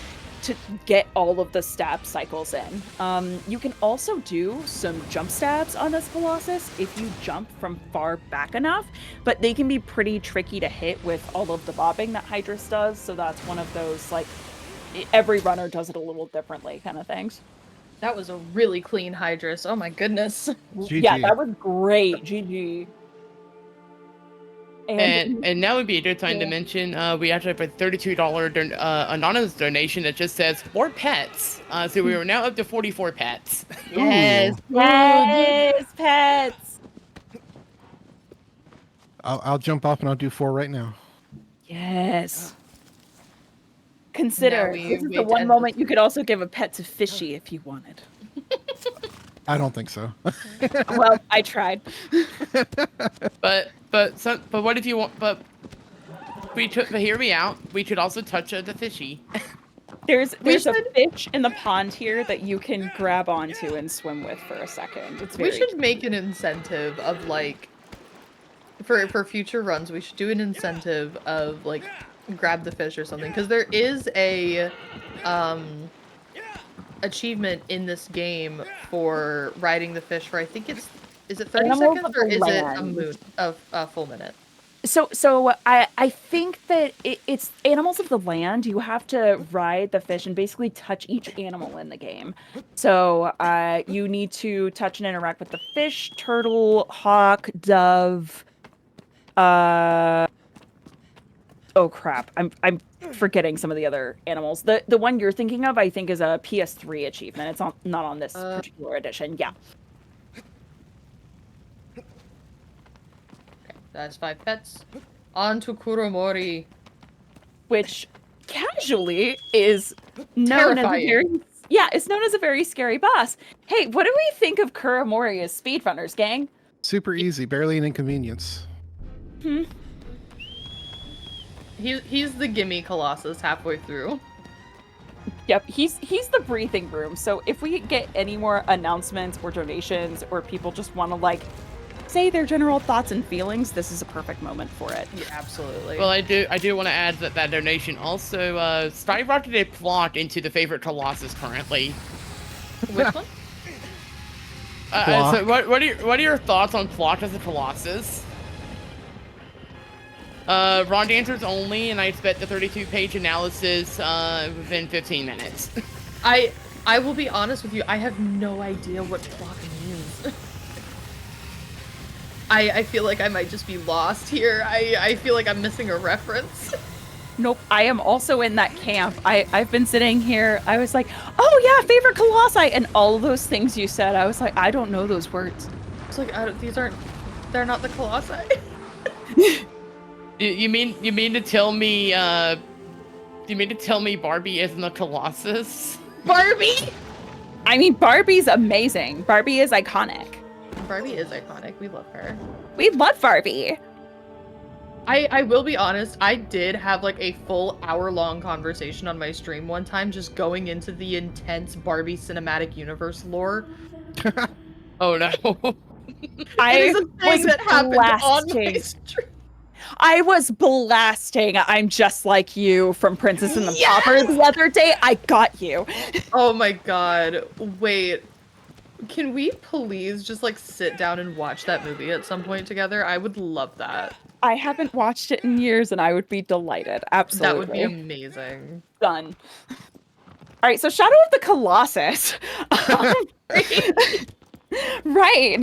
to get all of the stab cycles in. You can also do some jump stabs on this Colossus if you jump from far back enough, but they can be pretty tricky to hit with all of the bobbing that Hydrus does, so that's one of those, like, every runner does it a little differently kind of things. That was a really clean Hydrus. Oh my goodness. GG. Yeah, that was great. GG. And now would be a good time to mention we actually have a $32 anonymous donation that just says 4 pets. So we are now up to 44 pets. Yes. Yes, pets. I'll jump off and I'll do 4 right now. Yes. Consider, we this is wait the to one end moment you could also give a pet to Fishy if you wanted. I don't think so. Well, I tried. But what if you want? But hear me out. We should also touch the fishy. There's We a should- fish in the pond here that you can grab onto and swim with for a second. It's very We should make an incentive of like for future runs. We should do an incentive of like grab the fish or something because there is a achievement in this game for riding the fish for I think is it 30 Animals seconds of or the is it land. a full minute? So I think that it's animals of the land. You have to ride the fish and basically touch each animal in the game. So you need to touch and interact with the fish, turtle, hawk, dove. Oh crap! I'm forgetting some of the other animals. The one you're thinking of, I think, is a PS3 achievement. It's not on this particular edition. Yeah. That's 5 pets. On to Kuromori. Which casually is known as a Terrifying. very it's known as a very scary boss. Hey, what do we think of Kuromori as speedrunners, gang? Super easy, barely an inconvenience. He's the gimme Colossus halfway through. Yep, he's the breathing room. So if we get any more announcements or donations or people just want to like say their general thoughts and feelings, this is a perfect moment for it. Yeah, absolutely. Well, I do want to add that donation also skyrocketed plot into the favorite Colossus currently. Which one? So what are your thoughts on plot as a Colossus? Raw dancers only, and I expect the 32-page analysis within 15 minutes. I will be honest with you. I have no idea what plot means. I feel like I might just be lost here. I feel like I'm missing a reference. Nope, I am also in that camp. I've been sitting here. I was like, oh yeah, favorite Colossi, and all of those things you said. I was like, I don't know those words. It's like they're not the Colossi. You mean to tell me Barbie isn't a Colossus? Barbie. I mean, Barbie's amazing. Barbie is iconic. Barbie is iconic. We love her. We love Barbie. I will be honest, I did have like a full hour-long conversation on my stream one time just going into the intense Barbie cinematic universe lore. Oh no. It is a thing that happened on my stream. I was blasting I'm Just Like You from Princess and the Pauper the other day. I got you. Oh my god. Wait. Can we please just like sit down and watch that movie at some point together? I would love that. I haven't watched it in years and I would be delighted. Absolutely. That would be amazing. Done. All right, so Shadow of the Colossus. Right.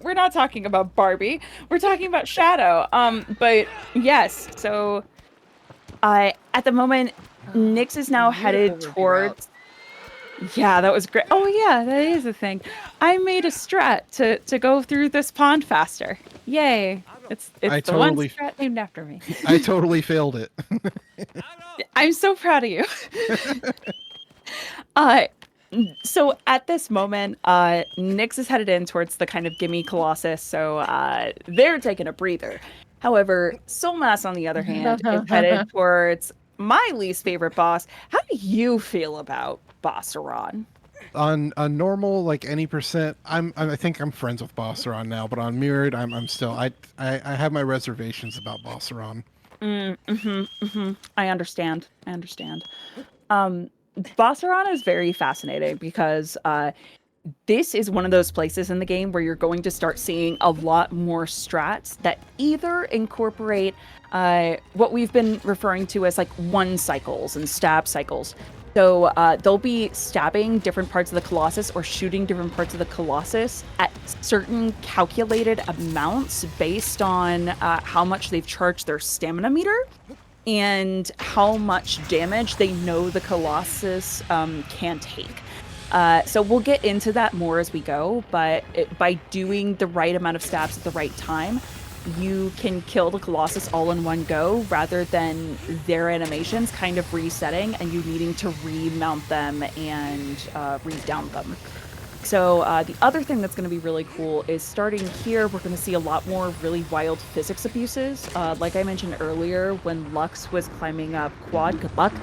We're not talking about Barbie. We're talking about Shadow. But yes, so at the moment Nyx is now headed towards Yeah, that was great. Oh yeah, that is a thing. I made a strat to go through this pond faster. Yay. It's the one strat named after me. I totally failed it. I'm so proud of you. So at this moment, Nyx is headed in towards the kind of gimme Colossus, so they're taking a breather. However, Soulmass, on the other hand, is headed towards my least favorite boss. How do you feel about Bosseron? On a normal, like any percent, I think I'm friends with Bosseron now, but on mirrored, I'm still I have my reservations about Bosseron. I understand. Bosseron is very fascinating because this is one of those places in the game where you're going to start seeing a lot more strats that either incorporate what we've been referring to as like one cycles and stab cycles, So they'll be stabbing different parts of the Colossus or shooting different parts of the Colossus at certain calculated amounts based on how much they've charged their stamina meter and how much damage they know the Colossus can take. So we'll get into that more as we go, but by doing the right amount of stabs at the right time, you can kill the Colossus all in one go rather than their animations kind of resetting and you needing to remount them and re-down them. So the other thing that's going to be really cool is starting here, we're going to see a lot more really wild physics abuses. Like I mentioned earlier, when Lux was climbing up Quad, good luck.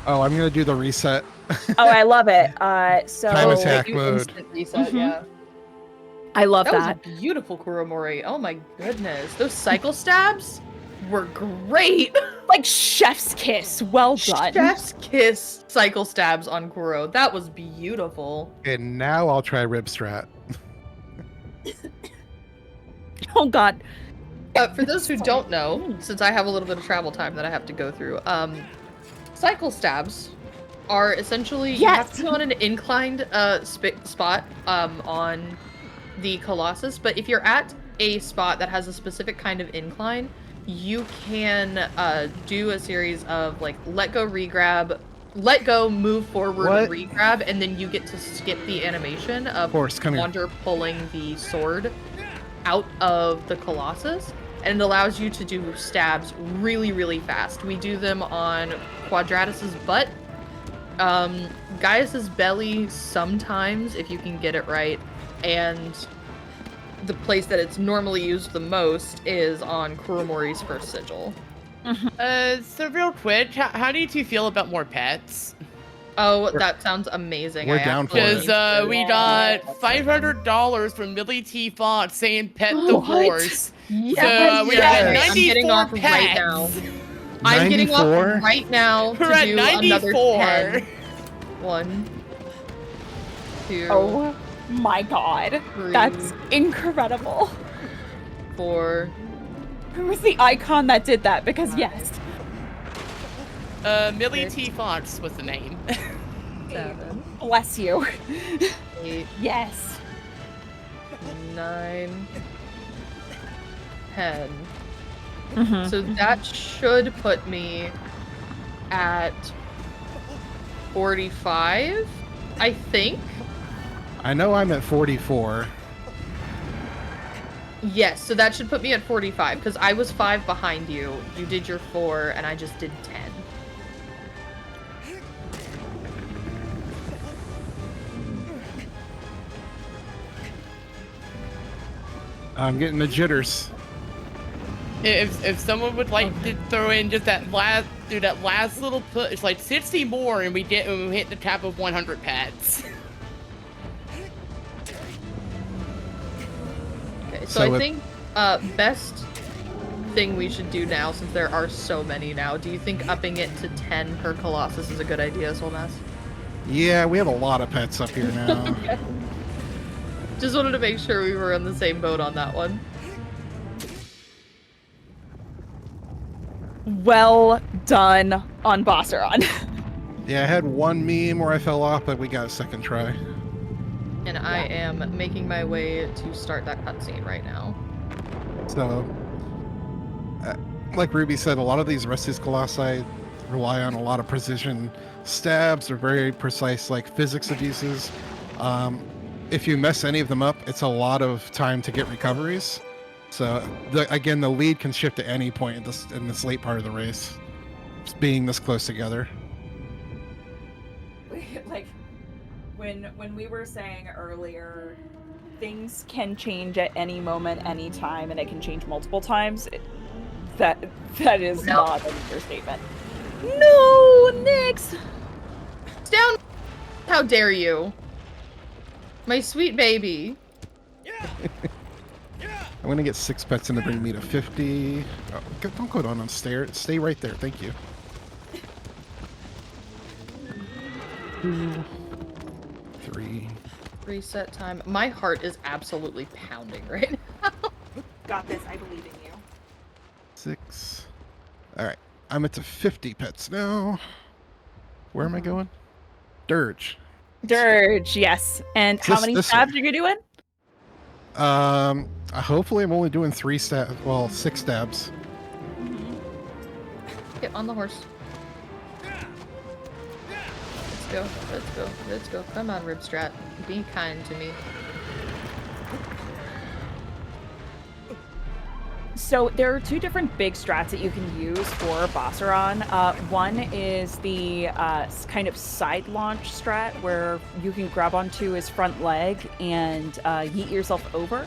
Oh, I'm gonna do the reset. Oh, I love it. So Time attack You mode. instant reset, Mhm. yeah. I love That that. was a beautiful Kuromori. Oh my goodness. Those cycle stabs were great. Like chef's kiss. Well done. Chef's kiss cycle stabs on Kuro. That was beautiful. And now I'll try rib strat. Oh god. For those who don't know, since I have a little bit of travel time that I have to go through, cycle stabs are essentially you have to be on an inclined spot on the Colossus, but if you're at a spot that has a specific kind of incline, you can do a series of like let go, regrab, let go, move forward, What? regrab, and then you get to skip the animation of Horse, come here. Wander pulling the sword out of the Colossus, and it allows you to do stabs really, really fast. We do them on Quadratus's butt, Gaius's belly sometimes, if you can get it right, and the place that it's normally used the most is on Kuromori's first sigil. So real quick, how do you two feel about more pets? Oh, that sounds amazing. We're I down for absolutely Because need to- we got $500 from Millie T. Fox saying pet the horse. Yes, we yes. got I'm getting 94 off pets. right now. I'm getting 94? off right now We're to at do another 94. 10. 1, 2, Oh my god. 3, That's incredible. 4. Who was the icon that did that? Because yes. Millie T. Fox was the name. 7, Bless you. 8, Yes. 9, 10. Mhm. So that should put me at 45, I think. I know I'm at 44. Yes, so that should put me at 45 because I was 5 behind you. You did your 4, and I just did 10. I'm getting the jitters. If someone would like to throw in just that last little push, it's like 60 more, and we hit the top of 100 pets. Okay, So so I if- think best thing we should do now, since there are so many now, do you think upping it to 10 per Colossus is a good idea, Soulmass? Yeah, we have a lot of pets up here now. Just wanted to make sure we were on the same boat on that one. Well done on Bosseron. Yeah, I had one meme where I fell off, but we got a second try. And I am making my way to start that cutscene right now. So, like Ruby said, a lot of these Restus Colossi rely on a lot of precision stabs or very precise like physics abuses. If you mess any of them up, it's a lot of time to get recoveries. So again, the lead can shift at any point in this late part of the race, just being this close together. Like when we were saying earlier, things can change at any moment, any time, and it can change multiple times. That is No. not an understatement. No, Nyx. Down! How dare you? My sweet baby. I'm gonna get 6 pets in to bring me to 50. Oh, don't go down on stair. Stay right there. Thank you. 2, 3. Reset time. My heart is absolutely pounding right now. Got this. I believe in you. 6. All right, I'm at to 50 pets now. Where am I going? Dirge. Dirge, yes. And how many This stabs way. are you doing? Hopefully I'm only doing 3 stabs. Well, 6 stabs. Get on the horse. Let's go. Let's go. Let's go. Come on, Ribstrat. Be kind to me. So there are 2 different big strats that you can use for Bosseron. One is the kind of side launch strat where you can grab onto his front leg and yeet yourself over.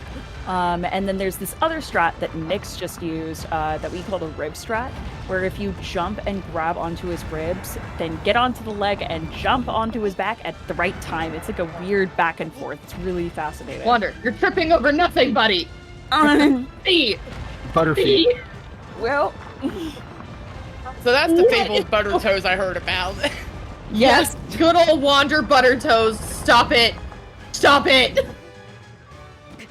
And then there's this other strat that Nyx just used that we call the rib strat, where if you jump and grab onto his ribs, then get onto the leg and jump onto his back at the right time. It's like a weird back and forth. It's really fascinating. Wander, you're tripping over nothing, buddy. See. Butterfeet. Well, So that's the fabled butter toes I heard about. Yes, good old Wander Buttertoes. Stop it. Stop it.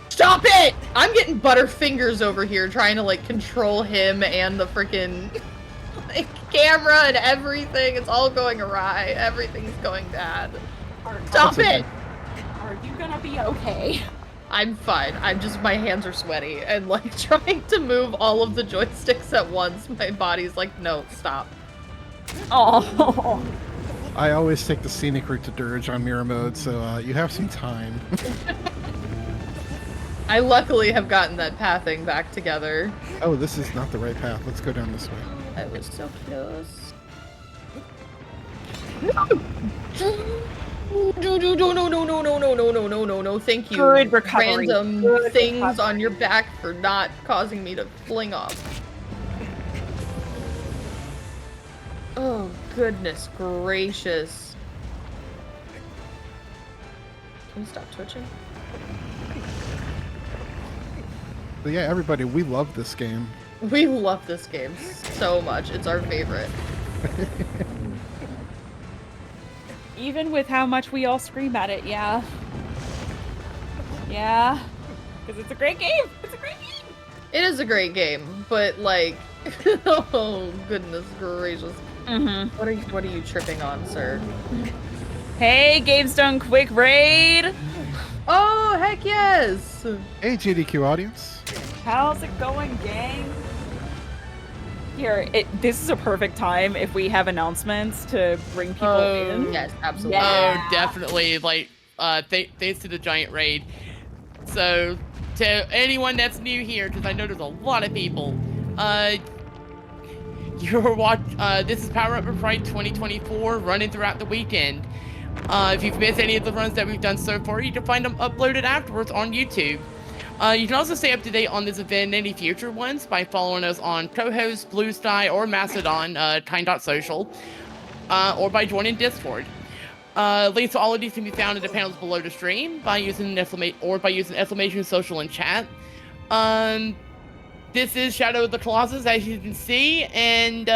Stop it! I'm getting Butterfingers over here trying to like control him and the freaking like, camera and everything. It's all going awry. Everything's going bad. Stop it! Are you gonna be okay? I'm fine. I'm just, my hands are sweaty and like trying to move all of the joysticks at once. My body's like, no, stop. Oh. I always take the scenic route to Dirge on mirror mode, so you have some time. I luckily have gotten that pathing back together. Oh, this is not the right path. Let's go down this way. I was so close. No, thank you. Good recovery. Random Good things recovery. on your back for not causing me to fling off. Oh, goodness gracious. Can you stop twitching? But yeah, everybody, we love this game. We love this game so much. It's our favorite. Even with how much we all scream at it, yeah. Yeah. Because it's a great game. It's a great game. It is a great game, but like, oh goodness gracious. Mm-hmm. What are you tripping on, sir? Hey, Gabe's done quick raid. Oh heck yes! Hey, GDQ audience. How's it going, gang? Here, this is a perfect time if we have announcements to bring people in. Yes, absolutely. Yeah. Oh, definitely. Like, thanks to the giant raid. So, to anyone that's new here, because I know there's a lot of people, this is Power Up and Pride 2024 running throughout the weekend. If you've missed any of the runs that we've done so far, you can find them uploaded afterwards on YouTube. You can also stay up to date on this event and any future ones by following us on Co-host, Blue Sky, or Mastodon, kind.social, or by joining Discord. Links to all of these can be found in the panels below the stream by using exclamation social and chat. This is Shadow of the Colossus, as you can see, and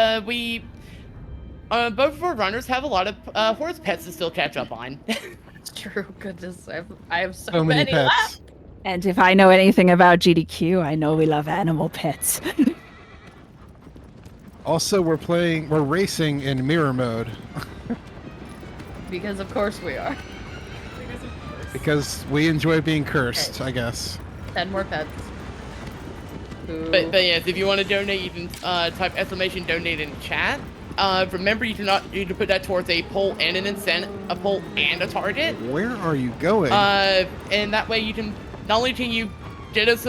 both of our runners have a lot of horse pets to still catch up on. It's true. Goodness, I have So many pets. left. And if I know anything about GDQ, I know we love animal pets. Also, we're racing in mirror mode. Because of course we are. Because we enjoy being cursed, I guess. 10 more pets. Ooh. But yes, if you want to donate, you can type exclamation donate in chat. Remember, you can put that towards a poll and an incentive, a poll and a target. Where are you going? And that way you can not only can you get us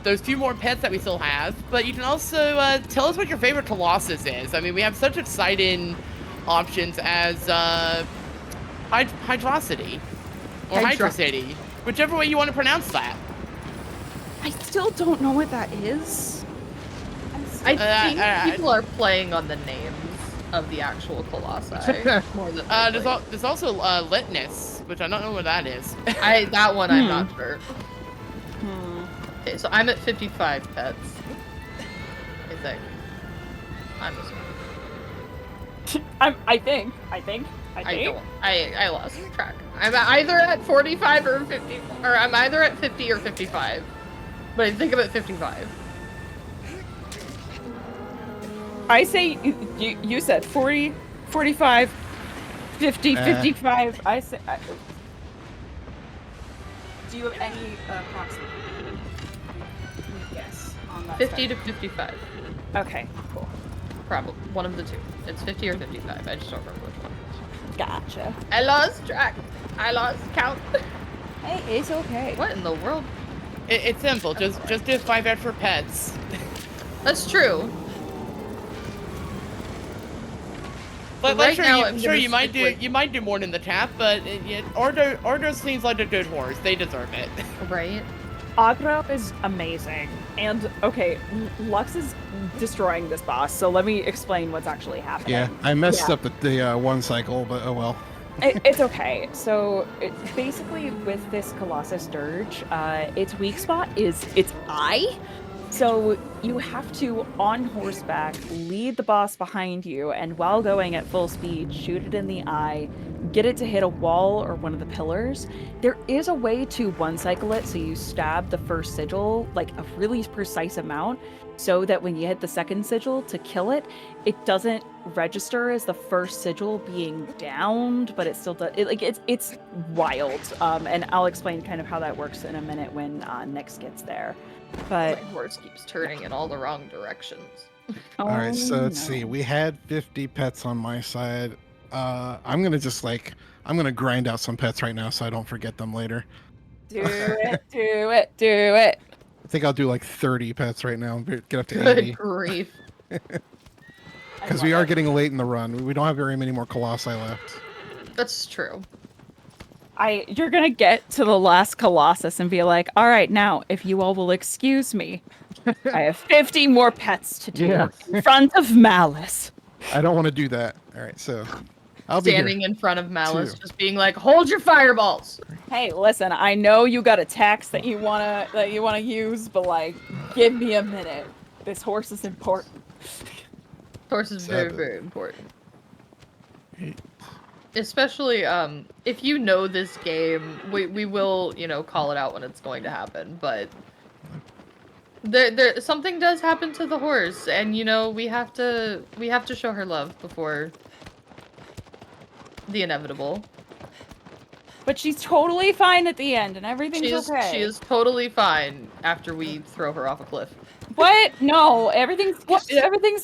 those few more pets that we still have, but you can also tell us what your favorite Colossus is. I mean, we have such exciting options as Hydrocity or Hydrocity, whichever way you want to pronounce that. I still don't know what that is. I think people are playing on the names of the actual Colossi more than There's also Litness, which I don't know what that is. that one I'm not sure. Okay, so I'm at 55 pets. I think. I'm assuming. I think. I lost track. I'm either at 45 or 50, or I'm either at 50 or 55. But I think I'm at 55. I say you said 40, 45, 50, 55. I say. Do you have any approximate guess on that? 50 to 55. Okay, cool. Probably one of the two. It's 50 or 55. I just don't remember which one. Gotcha. I lost track. I lost count. Hey, it's okay. What in the world? It's simple. Just do 5 extra pets. That's true. But right sure, now, you, I'm sure gonna you might stick do with- you might do more than the tap, but Ordo seems like a good horse. They deserve it. Right? Agro is amazing. And, okay, Lux is destroying this boss, so let me explain what's actually happening. Yeah, I messed up the one cycle, but oh well. It's okay. So, basically, with this Colossus Dirge, its weak spot is its eye. So, you have to, on horseback, lead the boss behind you, and while going at full speed, shoot it in the eye, get it to hit a wall or one of the pillars. There is a way to one-cycle it, so you stab the first sigil, like, a really precise amount, so that when you hit the second sigil to kill it, it doesn't register as the first sigil being downed, but it still does. It's wild, and I'll explain kind of how that works in a minute when Nyx gets there. But My horse keeps turning in all the wrong directions. All right, so let's see. no. We had 50 pets on my side. I'm gonna I'm gonna grind out some pets right now so I don't forget them later. Do it, do it, do it. I think I'll do like 30 pets right now. Get up to Good 80 grief. because we are getting late in the run. We don't have very many more colossi left. That's true. You're gonna get to the last Colossus and be like, all right, now, if you all will excuse me, I have 50 more pets to do Yeah. in front of Malice. I don't want to do that. All right, so I'll be Standing here. in front of Malice, Two. just being like, "Hold your fireballs." Hey, listen, I know you got attacks that you wanna use, but like, give me a minute. This horse is important. Horse is very, 7. very important. 8. Especially, if you know this game, we will, call it out when it's going to happen, but there something does happen to the horse, and we have to show her love before the inevitable. But she's totally fine at the end, and everything's okay. She is totally fine after we throw her off a cliff. What? No, everything's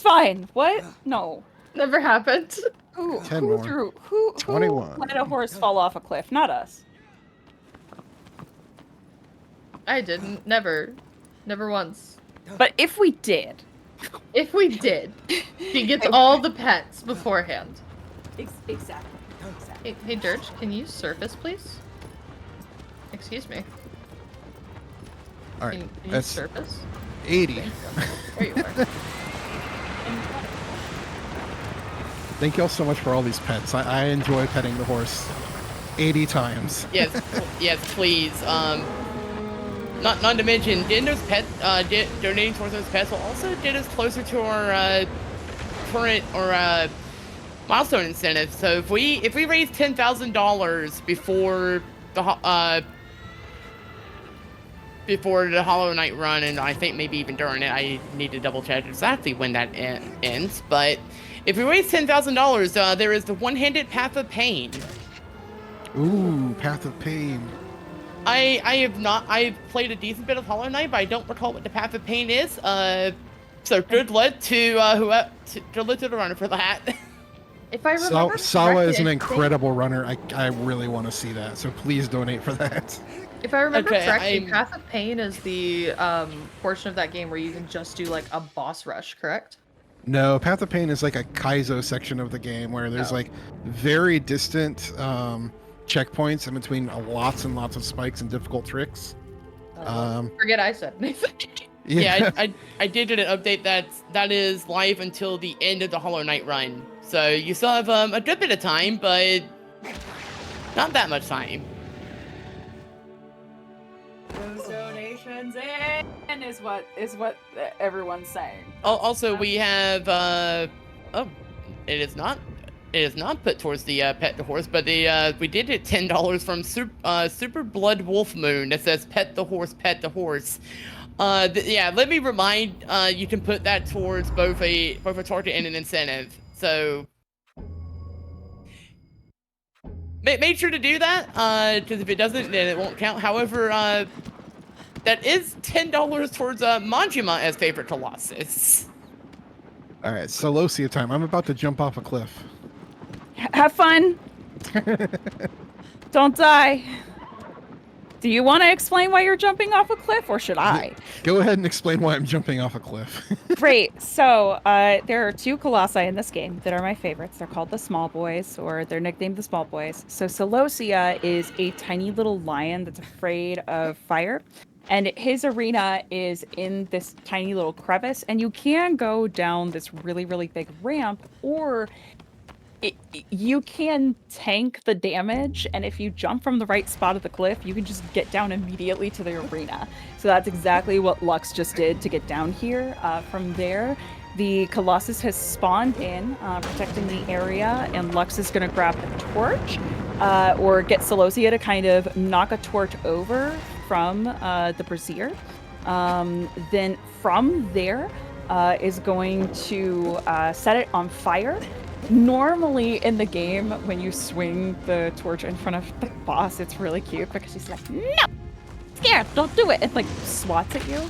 fine. What? No. Never happened. Who 10 more. who 21. let a horse fall off a cliff? Not us. I didn't. Never once. But if we did, If we did, she gets all the pets beforehand. exactly. Hey, Dirge, can you surface, please? Excuse me. All right, Can you that's surface? 80. There you are. Thank you all so much for all these pets. I enjoy petting the horse 80 times. Yes, please. Not to mention, getting those pet, donating towards those pets will also get us closer to our current or milestone incentive. So if we raise $10,000 before the Hollow Knight run, and I think maybe even during it, I need to double check exactly when that ends. But if we raise $10,000, there is the one-handed Path of Pain. Ooh, Path of Pain. I've played a decent bit of Hollow Knight, but I don't recall what the Path of Pain is. So good luck to the runner for that. If I remember Sawa is an correctly, I incredible runner. I really want to see that. So please donate for that. think- If I remember Okay, correctly, Path of Pain is the portion of that game where you can just do like a boss rush, correct? No, Path of Pain is like a Kaizo section of the game where there's Oh. like very distant checkpoints in between lots and lots of spikes and difficult tricks. Forget I said anything. Yeah, I did get an update that is live until the end of the Hollow Knight run. So you still have a good bit of time, but not that much time. Those donations in is what everyone's saying. Also, we have it is not put towards the pet the horse, but we did get $10 from Super Blood Wolf Moon that says pet the horse, pet the horse. Yeah, let me remind you can put that towards both a target and an incentive. So Make sure to do that, because if it doesn't, then it won't count. However, that is $10 towards Manjima as favorite Colossus. All right, Celosia time. I'm about to jump off a cliff. Have fun. Don't die. Do you want to explain why you're jumping off a cliff, or should I? Go ahead and explain why I'm jumping off a cliff. Great. So there are two colossi in this game that are my favorites. They're called the Small Boys, or they're nicknamed the Small Boys. So Celosia is a tiny little lion that's afraid of fire. And his arena is in this tiny little crevice. And you can go down this really, really big ramp, or you can tank the damage, and if you jump from the right spot of the cliff, you can just get down immediately to the arena. So that's exactly what Lux just did to get down here. From there, the Colossus has spawned in, protecting the area, and Lux is going to grab a torch, or get Celosia to kind of knock a torch over from the brazier. Then from there, is going to set it on fire. Normally in the game, when you swing the torch in front of the boss, it's really cute because she's like, no, scared, don't do it, and like swats at you.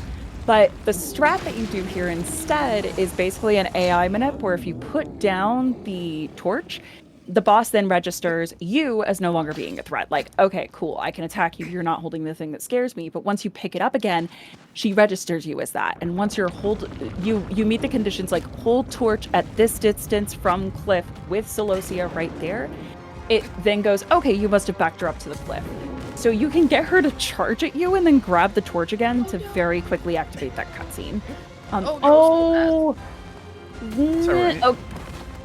But the strat that you do here instead is basically an AI manip where if you put down the torch, the boss then registers you as no longer being a threat. Like, okay, cool, I can attack you, you're not holding the thing that scares me. But once you pick it up again, she registers you as that. And once you're you meet the conditions like hold torch at this distance from cliff with Celosia right there, it then goes, okay, you must have backed her up to the cliff. So you can get her to charge at you and then grab the torch again to very quickly activate that cutscene.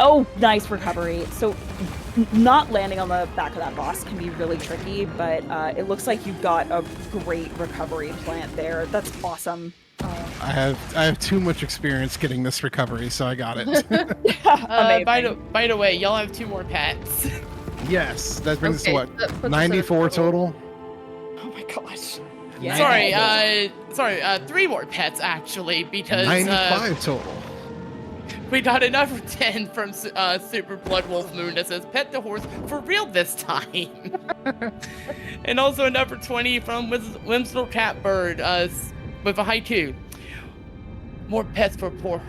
Oh, nice recovery. So not landing on the back of that boss can be really tricky, but it looks like you've got a great recovery plant there. That's awesome. I have too much experience getting this recovery, so I got it. By the way, y'all have 2 more pets. Yes, that brings us to that puts us what? at 94 total? Oh my gosh. Sorry, 3 more pets actually, because 95 total. we got another 10 from Super Blood Wolf Moon that says pet the horse for real this time. And also another 20 from Whimsical Catbird with a haiku. More pets for poor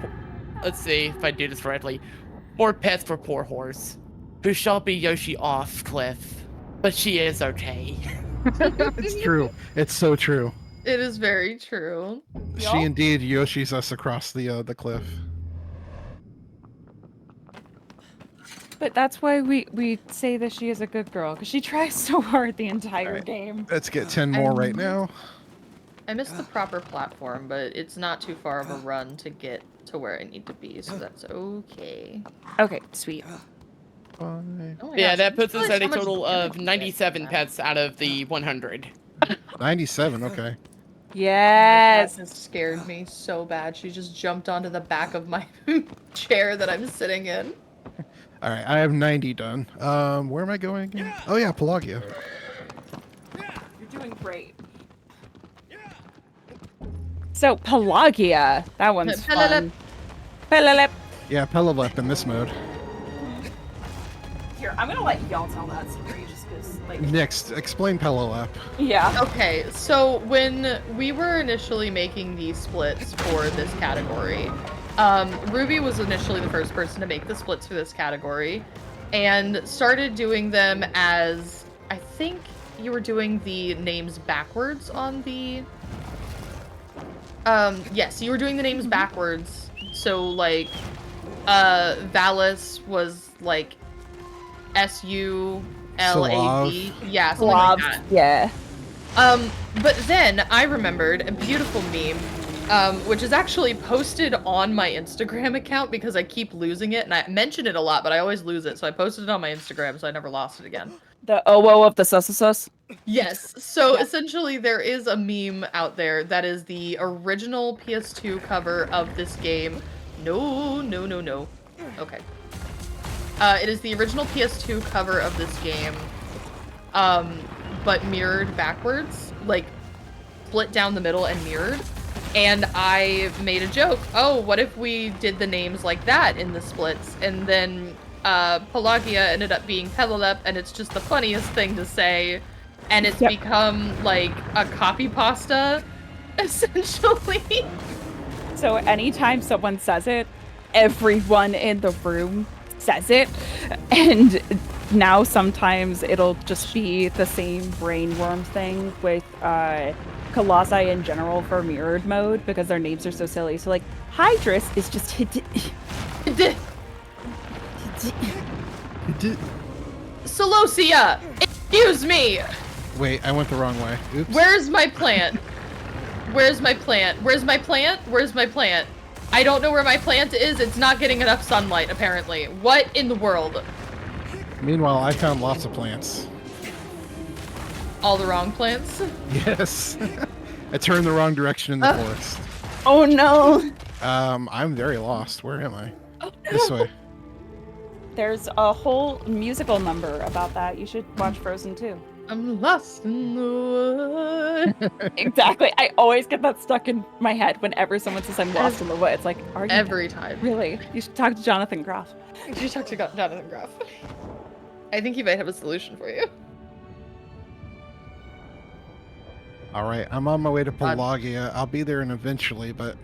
let's see if I do this correctly. More pets for poor horse, who shall be Yoshi off cliff, but she is okay. It's true. It's so true. It is very true. She indeed Yoshi's us across the cliff. But that's why we say that she is a good girl, because she tries so hard the entire game. Let's get 10 more right now. I missed the proper platform, but it's not too far of a run to get to where I need to be, so that's okay. Okay, sweet. Oh my Yeah, gosh, that puts us at a how much total damage of we get 97 from that. pets out of the 100. 97, okay. Yes. That just scared me so bad. She just jumped onto the back of my chair that I'm sitting in. All right, I have 90 done. Where am I going again? Oh yeah, Pelagia. You're doing great. So Pelagia, that one's fun. Pelelep. Yeah, Pelelep in this mode. Here, I'm gonna let y'all tell that story just because, like. Next, explain Pelelep. Yeah. Okay, so when we were initially making these splits for this category, Ruby was initially the first person to make the splits for this category, and started doing them as, I think you were doing the names backwards on the... yes, you were doing the names backwards, so like, Valis was like S-U-L-A-V. Yeah, something like that. Yeah. But then I remembered a beautiful meme, which is actually posted on my Instagram account because I keep losing it, and I mention it a lot, but I always lose it, so I posted it on my Instagram, so I never lost it again. The OO of the sus. Yes, so Yeah. essentially there is a meme out there that is the original PS2 cover of this game. No. Okay. It is the original PS2 cover of this game, but mirrored backwards, like split down the middle and mirrored. And I made a joke, oh, what if we did the names like that in the splits? And then Pelagia ended up being Pelilep, and it's just the funniest thing to say, and it's Yep. become like a copy pasta, essentially. So anytime someone says it, everyone in the room says it. And now sometimes it'll just be the same brainworm thing with Colossi in general for mirrored mode because their names are so silly. So like Hydrus is just Celosia! Excuse me! Wait, I went the wrong way. Oops. Where's my plant? Where's my plant? Where's my plant? Where's my plant? I don't know where my plant is. It's not getting enough sunlight, apparently. What in the world? Meanwhile, I found lots of plants. All the wrong plants? Yes. I turned the wrong direction in the forest. Oh no! I'm very lost. Where am I? This way. There's a whole musical number about that. You should watch Frozen 2. I'm lost in the woods. Exactly. I always get that stuck in my head whenever someone says I'm lost in the woods. Like, are you Every time. really? You should talk to Jonathan Groff. You should talk to Jonathan Groff. I think he might have a solution for you. All right, I'm on my way to Pelagia. I'll be there eventually, but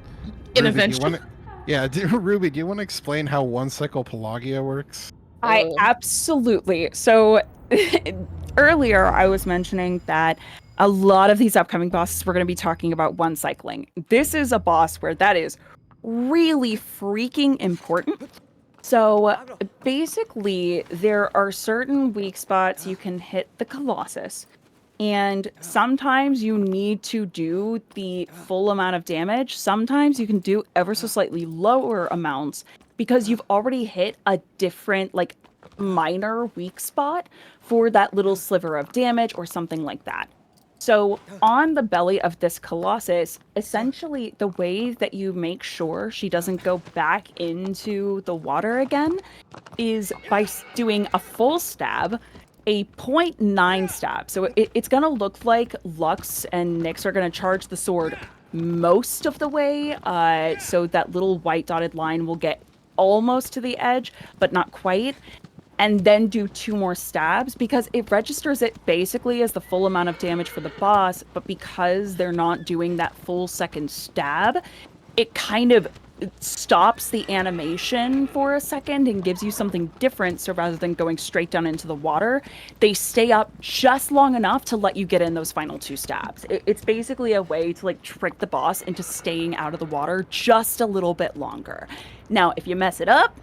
Eventually. Ruby, do you want to explain how one cycle Pelagia works? I absolutely. So earlier I was mentioning that a lot of these upcoming bosses we're going to be talking about one cycling. This is a boss where that is really freaking important. So basically there are certain weak spots you can hit the Colossus. And sometimes you need to do the full amount of damage. Sometimes you can do ever so slightly lower amounts because you've already hit a different, like, minor weak spot for that little sliver of damage or something like that. So on the belly of this Colossus, essentially the way that you make sure she doesn't go back into the water again is by doing a full stab, a 0.9 stab. So it's going to look like Lux and Nyx are going to charge the sword most of the way. So that little white dotted line will get almost to the edge, but not quite. And then do 2 more stabs because it registers it basically as the full amount of damage for the boss. But because they're not doing that full second stab, it kind of stops the animation for a second and gives you something different. So rather than going straight down into the water, they stay up just long enough to let you get in those final 2 stabs. It's basically a way to like trick the boss into staying out of the water just a little bit longer. Now, if you mess it up,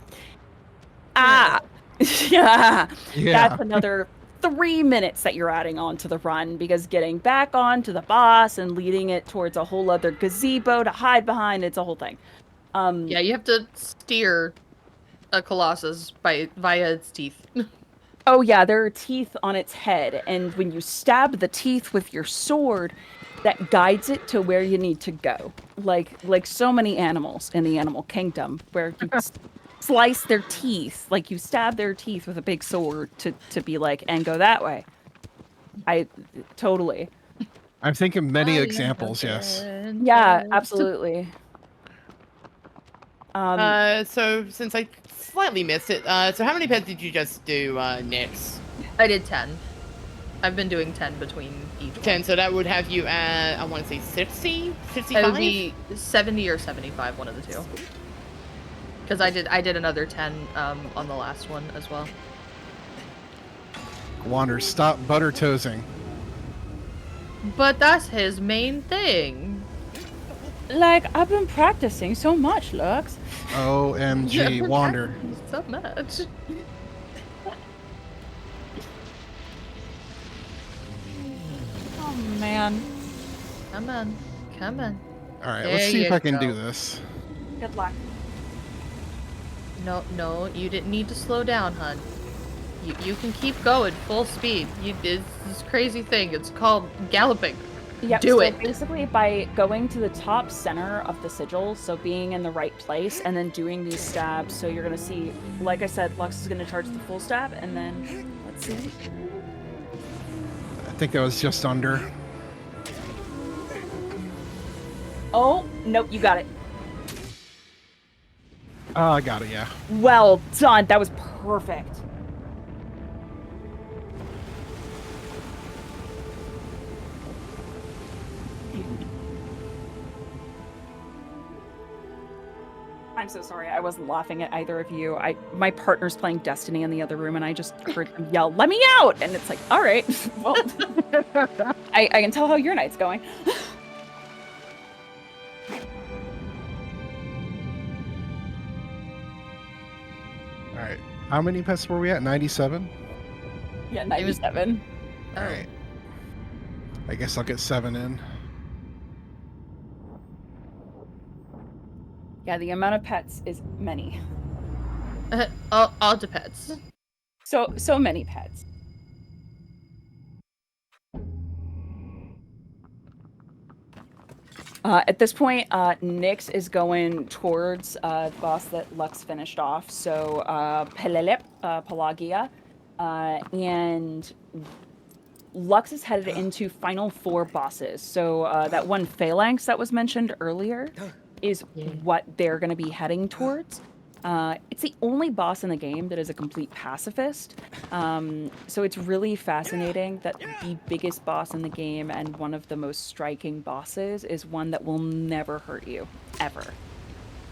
yeah, that's another 3 minutes that you're adding on to the run because getting back onto the boss and leading it towards a whole other gazebo to hide behind, it's a whole thing. Yeah, you have to steer a Colossus via its teeth. Oh yeah, there are teeth on its head, and when you stab the teeth with your sword, that guides it to where you need to go. Like so many animals in the animal kingdom, where you slice their teeth, like you stab their teeth with a big sword to be like, and go that way. Totally. I'm thinking many examples, yes. Yeah, absolutely. So since I slightly missed it, so how many pets did you just do, Nyx? I did 10. I've been doing 10 between each 10, one. so that would have you at, I want to say 60? 55? It would be 70 or 75, one of the two. Because I did another 10 on the last one as well. Wander, stop butter toesing. But that's his main thing. Like, I've been practicing so much, Lux. OMG, Wander. So much. Oh, man. Come on. Come on. Alright, let's see if I can do this. Good luck. No, you didn't need to slow down, hun. You can keep going full speed. It's this crazy thing. It's called galloping. Yeah, Do so it. basically by going to the top center of the sigil, so being in the right place, and then doing these stabs, so you're going to see, like I said, Lux is going to charge the full stab, and then, let's see. I think that was just under. Oh, nope, you got it. Oh, I got it, yeah. Well done. That was perfect. I'm so sorry. I wasn't laughing at either of you. My partner's playing Destiny in the other room, and I just heard him yell, "Let me out!" And it's like, all right, well, I can tell how your night's going. All right. How many pets were we at? 97? Yeah, 97. All right. I guess I'll get 7 in. Yeah, the amount of pets is many. All depends. So many pets. At this point, Nyx is going towards the boss that Lux finished off. So Pelelep, Pelagia, and Lux is headed into final 4 bosses. So that one Phalanx that was mentioned earlier is what they're going to be heading towards. It's the only boss in the game that is a complete pacifist. So it's really fascinating that the biggest boss in the game and one of the most striking bosses is one that will never hurt you, ever.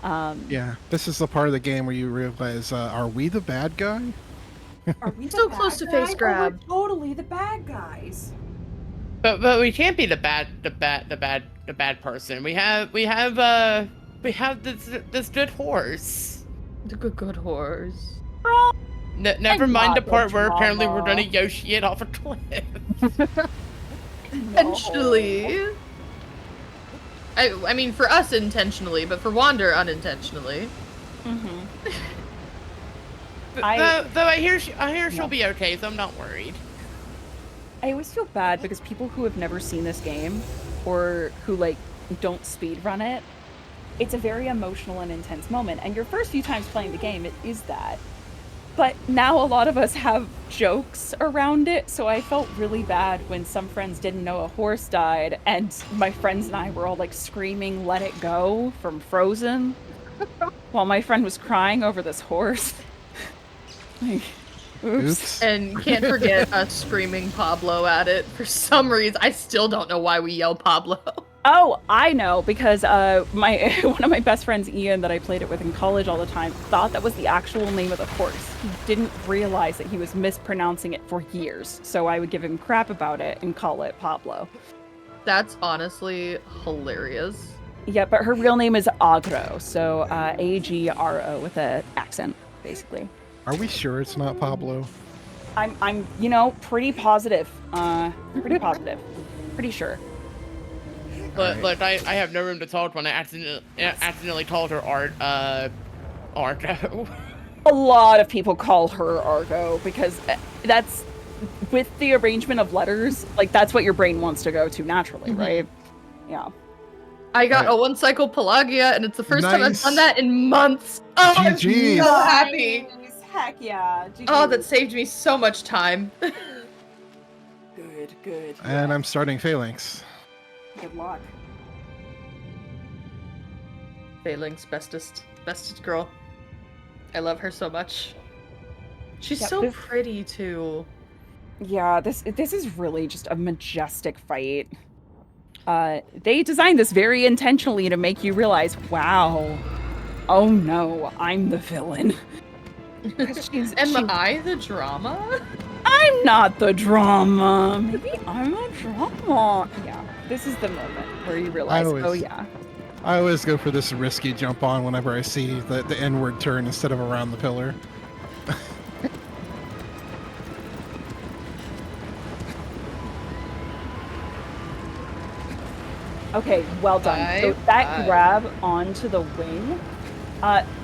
Yeah, this is the part of the game where you realize, are we the bad guy? Are we So close to face grab. Oh, we're totally the bad guys. But we can't be the bad person. We have this good horse. The good horse. Never And mind the not the part where apparently we're drama. gonna Yoshi it off a cliff. Intentionally. I mean, for us intentionally, but for Wander unintentionally. Mm-hmm. Though I hear she'll be okay, so I'm not worried. I always feel bad because people who have never seen this game or who like don't speedrun it, it's a very emotional and intense moment. And your first few times playing the game, it is that. But now a lot of us have jokes around it, so I felt really bad when some friends didn't know a horse died, and my friends and I were all like screaming "Let it go" from Frozen, while my friend was crying over this horse. Like, oops. And can't forget us screaming Pablo at it. For some reason, I still don't know why we yell Pablo. Oh, I know, because one of my best friends, Ian, that I played it with in college all the time, thought that was the actual name of the horse. He didn't realize that he was mispronouncing it for years, so I would give him crap about it and call it Pablo. That's honestly hilarious. Yeah, but her real name is Agro, so Agro with an accent, basically. Are we sure it's not Pablo? I'm pretty positive. Pretty positive. Pretty sure. Look, I have no room to talk when I accidentally called her Argo. A lot of people call her Argo because that's, with the arrangement of letters, like that's what your brain wants to go to naturally, right? Yeah. I got Right. a 1 cycle Pelagia, and it's the first time I've Nice. done that in months. Oh, I'm GG. so happy. Heck yeah. Oh, that saved me so much time. Good. And I'm starting Phalanx. Good luck. Phalanx, bestest girl. I love her so much. She's Yeah, so this- pretty too. Yeah, this is really just a majestic fight. They designed this very intentionally to make you realize, wow, oh no, I'm the villain. 'Cause Am I the drama? I'm not the drama. Maybe I'm a drama. Yeah, this is the moment where you realize, oh yeah. I always go for this risky jump on whenever I see the inward turn instead of around the pillar. Okay, well done. So that grab onto the wing.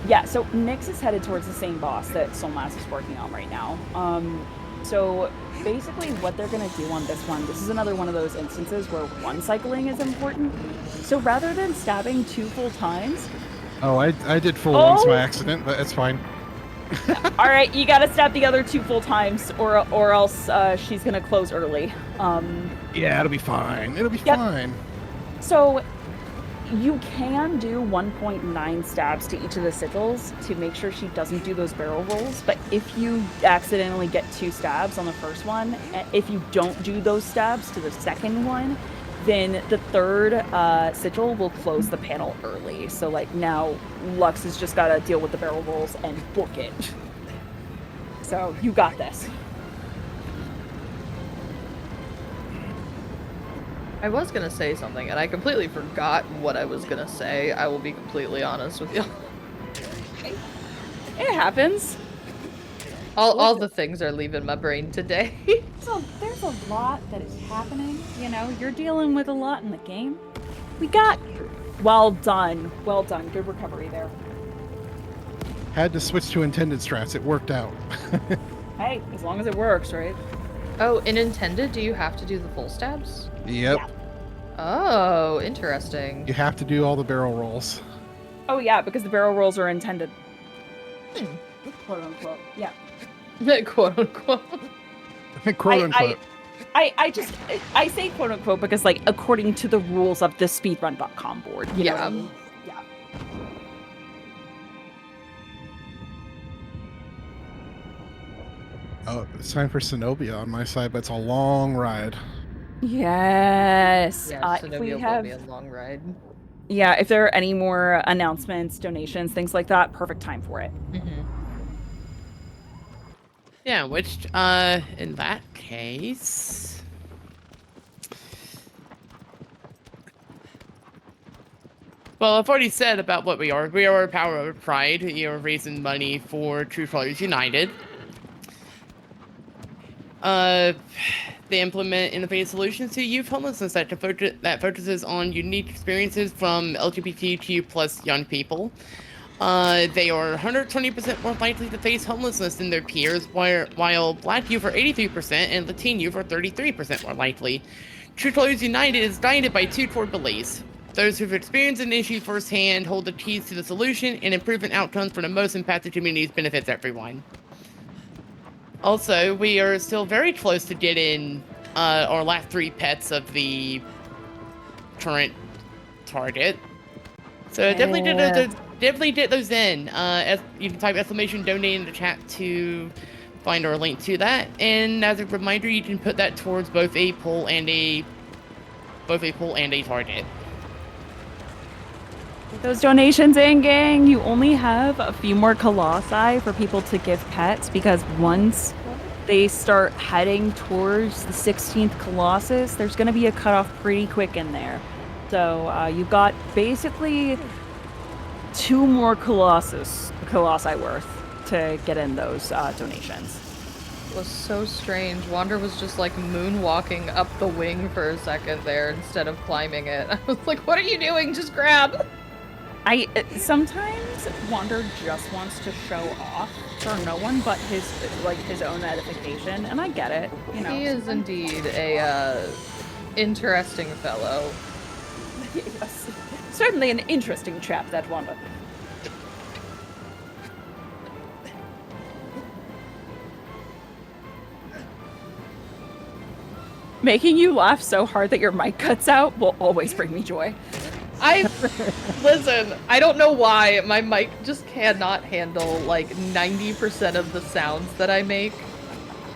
Yeah, so Nyx is headed towards the same boss that Soulmass is working on right now. So basically what they're going to do on this one, this is another one of those instances where one cycling is important. So rather than stabbing 2 full times... Oh, I did full once by accident, but it's fine. All right, you got to stab the other 2 full times or else she's going to close early. Yeah, it'll be fine. It'll be fine. So You can do 1.9 stabs to each of the sigils to make sure she doesn't do those barrel rolls, but if you accidentally get 2 stabs on the first one, if you don't do those stabs to the second one, then the third sigil will close the panel early. So like now Lux has just got to deal with the barrel rolls and book it. So you got this. I was gonna say something, and I completely forgot what I was gonna say. I will be completely honest with you. It happens. All the things are leaving my brain today. So there's a lot that is happening. You know, you're dealing with a lot in the game. We got you. Well done. Well done. Good recovery there. Had to switch to intended strats. It worked out. Hey, as long as it works, right? Oh, in intended, do you have to do the full stabs? Yep. Yeah. Oh, interesting. You have to do all the barrel rolls. Oh yeah, because the barrel rolls are intended. Quote unquote. Yeah. Quote unquote. Quote unquote. I say quote unquote because like according to the rules of the speedrun.com board. You know what I mean? Yeah. Oh, it's time for Zenobia on my side, but it's a long ride. Yes. Yeah, If Zenobia we will have, be a long ride. yeah, if there are any more announcements, donations, things like that, perfect time for it. Mm-hmm. Yeah, which, in that case... Well, I've already said about what we are. We are a power of pride. We are raising money for True Trollers United. They implement innovative solutions to youth homelessness that focuses on unique experiences from LGBTQ plus young people. They are 120% more likely to face homelessness than their peers, while Black youth are 83% and Latino youth are 33% more likely. True Trollers United is guided by 2 core beliefs. Those who've experienced an issue firsthand hold the keys to the solution, and improvement outcomes for the most impacted communities benefits everyone. Also, we are still very close to getting our last 3 pets of the current target. So definitely get those in. You can type exclamation donate in the chat to find our link to that. And as a reminder, you can put that towards both a poll and a target. Get those donations in, gang. You only have a few more colossi for people to give pets because once they start heading towards the 16th Colossus, there's going to be a cutoff pretty quick in there. So you've got basically 2 more colossi worth to get in those donations. It was so strange. Wander was just like moonwalking up the wing for a second there instead of climbing it. I was like, what are you doing? Just grab. Sometimes Wander just wants to show off for no one but his own edification, and I get it. You know, He is indeed a interesting fellow. Yes. Certainly an interesting chap, that Wander. Making you laugh so hard that your mic cuts out will always bring me joy. Listen, I don't know why my mic just cannot handle like 90% of the sounds that I make.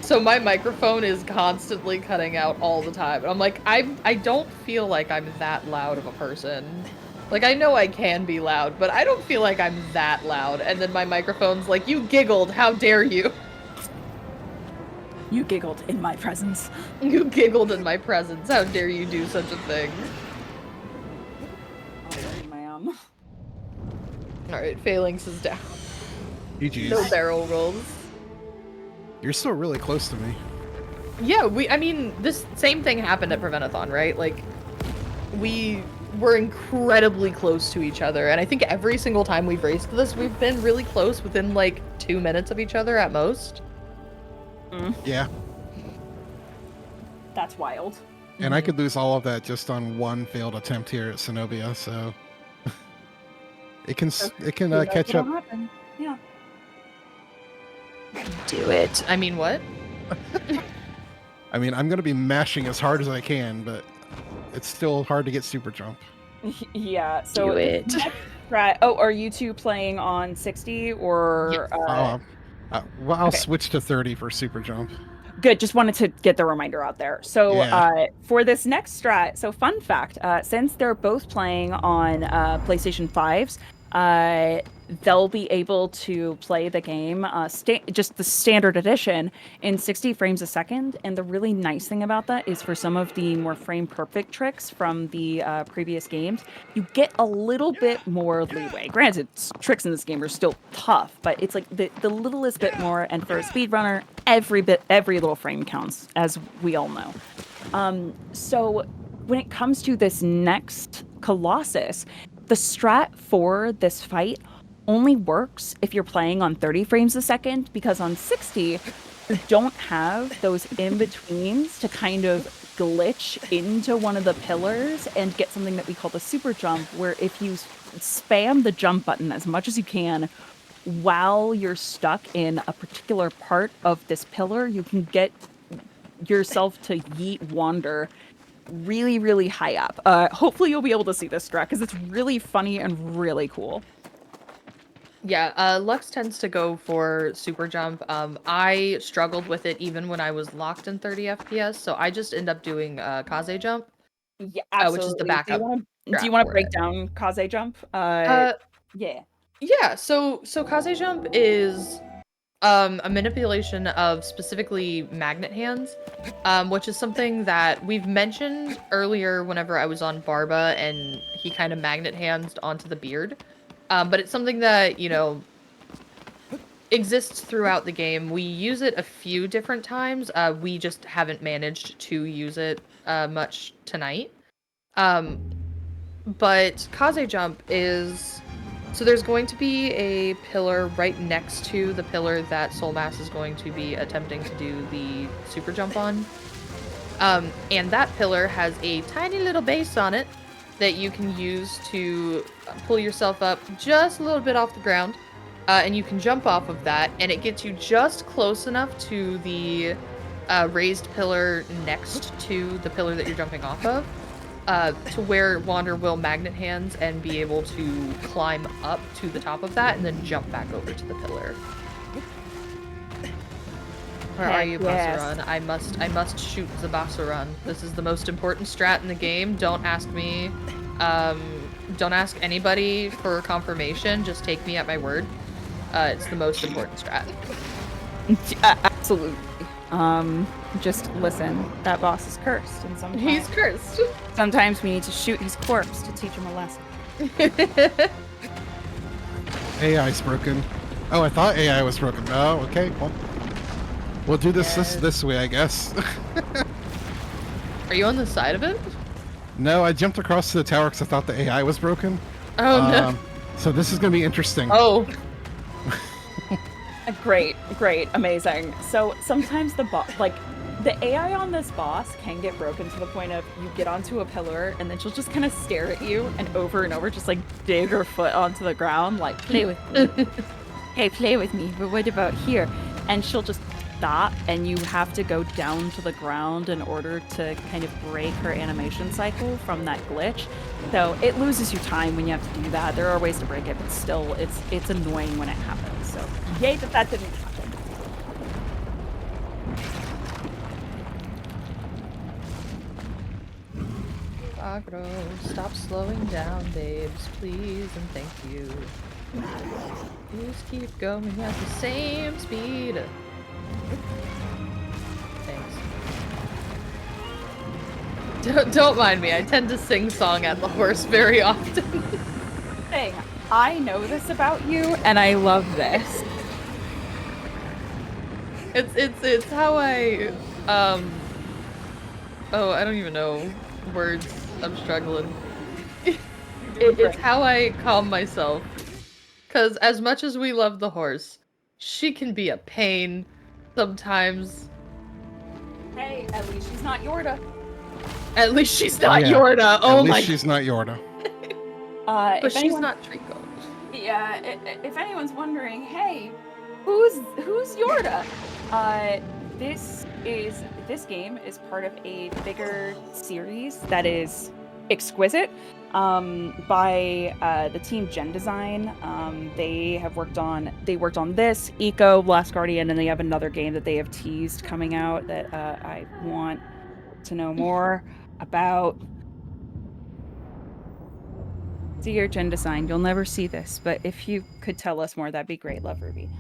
So my microphone is constantly cutting out all the time. And I'm like, I don't feel like I'm that loud of a person. Like, I know I can be loud, but I don't feel like I'm that loud. And then my microphone's like, you giggled, how dare you? You giggled in my presence. You giggled in my presence, how dare you do such a thing? Oh, man. Alright, Phalanx is down. GG's. No barrel rolls. You're still really close to me. Yeah, I mean, this same thing happened at Preventathon, right? Like, we were incredibly close to each other, and I think every single time we've raced this, we've been really close within, like, 2 minutes of each other at most. Yeah. That's wild. And I could lose all of that just on one failed attempt here at Zenobia, so it can catch up. Happen. Yeah. Do it. I mean, what? I mean, I'm going to be mashing as hard as I can, but it's still hard to get super jump. Yeah. So Do it. Right. Oh, are you two playing on 60 or? Well, I'll Okay. switch to 30 for super jump. Good. Just wanted to get the reminder out there. So, Yeah. for this next strat, so fun fact, since they're both playing on PlayStation 5s, they'll be able to play the game just the standard edition in 60 frames a second. And the really nice thing about that is for some of the more frame perfect tricks from the previous games, you get a little bit more leeway. Granted, tricks in this game are still tough, but it's like the littlest bit more. And for a speedrunner, every little frame counts, as we all know. So when it comes to this next Colossus, the strat for this fight only works if you're playing on 30 frames a second, because on 60, you don't have those in-betweens to kind of glitch into one of the pillars and get something that we call the super jump, where if you spam the jump button as much as you can while you're stuck in a particular part of this pillar, you can get yourself to yeet wander really, really high up. Hopefully you'll be able to see this strat because it's really funny and really cool. Yeah, Lux tends to go for super jump. I struggled with it even when I was locked in 30 FPS, so I just end up doing kaze jump, Yeah, absolutely. which is the backup. Do you want to break down kaze jump? Yeah. Yeah. So kaze jump is a manipulation of specifically magnet hands, which is something that we've mentioned earlier whenever I was on Barba and he kind of magnet hands onto the beard. But it's something that, exists throughout the game. We use it a few different times. We just haven't managed to use it much tonight. But kaze jump is... So there's going to be a pillar right next to the pillar that Soulmass is going to be attempting to do the super jump on. And that pillar has a tiny little base on it that you can use to pull yourself up just a little bit off the ground. And you can jump off of that, and it gets you just close enough to the raised pillar next to the pillar that you're jumping off of, to where Wander will magnet hands and be able to climb up to the top of that and then jump back over to the pillar. Where are you, Basuran? I must shoot the Basuran. This is the most important strat in the game. Don't ask me. Don't ask anybody for confirmation. Just take me at my word. It's the most important strat. Absolutely. Just listen. That boss is cursed, and sometimes He's cursed. Sometimes we need to shoot his corpse to teach him a lesson. AI's broken. Oh, I thought AI was broken. Oh, okay. Well, we'll do this way, I guess. Are you on the side of it? No, I jumped across to the tower because I thought the AI was broken. Oh, no. So this is going to be interesting. Oh. Great, amazing. So sometimes the AI on this boss can get broken to the point of you get onto a pillar and then she'll just kind of stare at you and over just like dig her foot onto the ground, like, play with me. Hey, play with me, but what about here? And she'll just stop, and you have to go down to the ground in order to kind of break her animation cycle from that glitch. So it loses you time when you have to do that. There are ways to break it, but still, it's annoying when it happens. So yay that didn't happen. Agro, stop slowing down, babes, please and thank you. Please keep going at the same speed. Thanks. Don't mind me. I tend to sing song at the horse very often. Thing, I know this about you, and I love this. It's how I oh, I don't even know words. I'm struggling. It's how I calm myself. Cause as much as we love the horse, she can be a pain sometimes. Hey, at least she's not Yorda. At least she's not Yeah. Yorda. Oh At my. least she's not Yorda. But she's not Trico. Yeah, if anyone's wondering, hey, who's Yorda? This game is part of a bigger series that is exquisite. by the team Gen Design. They worked on this, Eco, Last Guardian, and they have another game that they have teased coming out that I want to know more about. Dear Gen Design, you'll never see this, but if you could tell us more, that'd be great. Love, Ruby.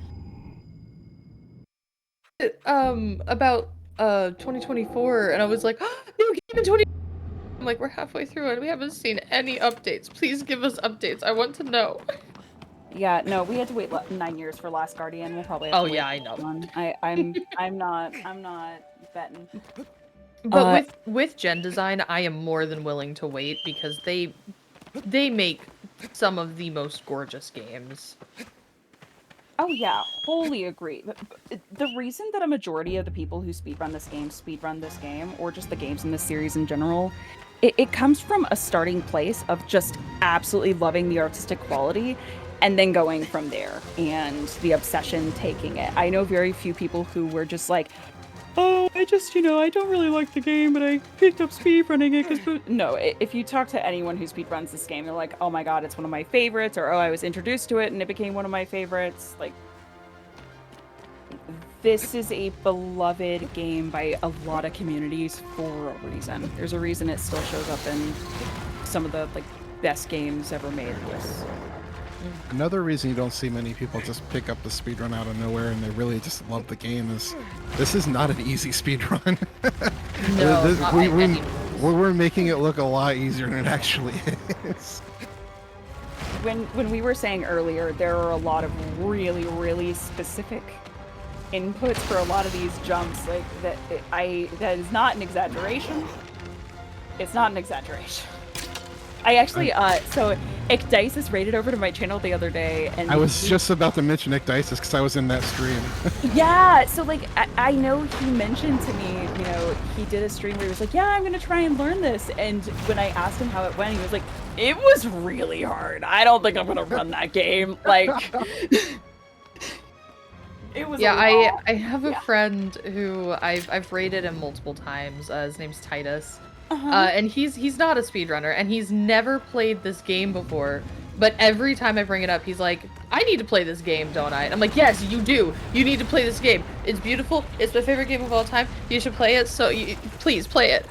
About 2024, and I was like, oh, new game in 20. I'm like, we're halfway through and we haven't seen any updates. Please give us updates. I want to know. Yeah, no, we had to wait 9 years for Last Guardian. We'll probably have to wait yeah, I for know. that one. I'm not betting. But with Gen Design, I am more than willing to wait because they make some of the most gorgeous games. Oh yeah, wholly agree. The reason that a majority of the people who speedrun this game, or just the games in this series in general, it comes from a starting place of just absolutely loving the artistic quality and then going from there and the obsession taking it. I know very few people who were just like, oh, I don't really like the game, but I picked up speedrunning it because... No, if you talk to anyone who speedruns this game, they're like, oh my god, it's one of my favorites, or oh, I was introduced to it and it became one of my favorites. Like, this is a beloved game by a lot of communities for a reason. There's a reason it still shows up in some of the, like, best games ever made. Another reason you don't see many people just pick up the speedrun out of nowhere and they really just love the game is this is not an easy speedrun. No, we're making it look a lot easier than it actually is. When we were saying earlier, there are a lot of really, really specific inputs for a lot of these jumps. Like that is not an exaggeration. It's not an exaggeration. I actually, so Icdices raided over to my channel the other day, and I was just about to mention Icdices because I was in that stream. Yeah, so like, I know he mentioned to me, he did a stream where he was like, yeah, I'm gonna try and learn this, and when I asked him how it went, he was like, it was really hard. I don't think I'm gonna run that game. Like, it was I have a friend who I've raided him multiple times. His name's Titus. And he's not a speedrunner, and he's never played this game before, but every time I bring it up, he's like, I need to play this game, don't I? And I'm like, yes, you do. You need to play this game. It's beautiful. It's my favorite game of all time. You should play it, so please play it.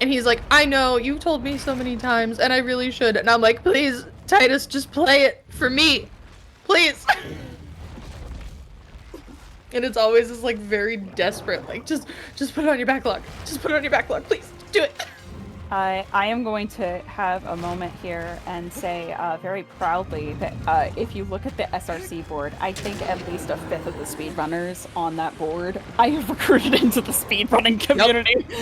And he's like, I know, you've told me so many times, and I really should. And I'm like, please, Titus, just play it for me. Please. And it's always this, like, very desperate, like, just put it on your backlog. Just put it on your backlog, please. Do it. I am going to have a moment here and say very proudly that if you look at the SRC board, I think at least a fifth of the speedrunners on that board I have recruited into the speedrunning community. Yep.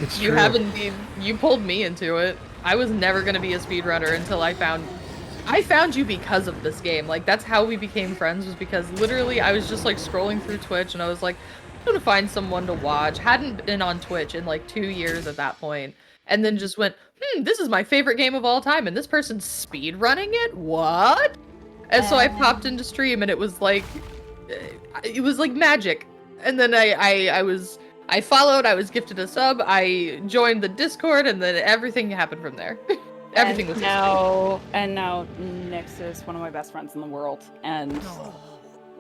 It's you true. have indeed. You pulled me into it. I was never going to be a speedrunner until I found you because of this game. Like, that's how we became friends, was because literally I was just like scrolling through Twitch and I was like, I'm gonna find someone to watch. Hadn't been on Twitch in like 2 years at that point. And then just went, this is my favorite game of all time, and this person's speedrunning it? What? And so I popped into stream, and it was like magic. And then I followed, I was gifted a sub, I joined the Discord, and then everything happened from there. Everything was now, and now Nyx is one of my best friends in the world, and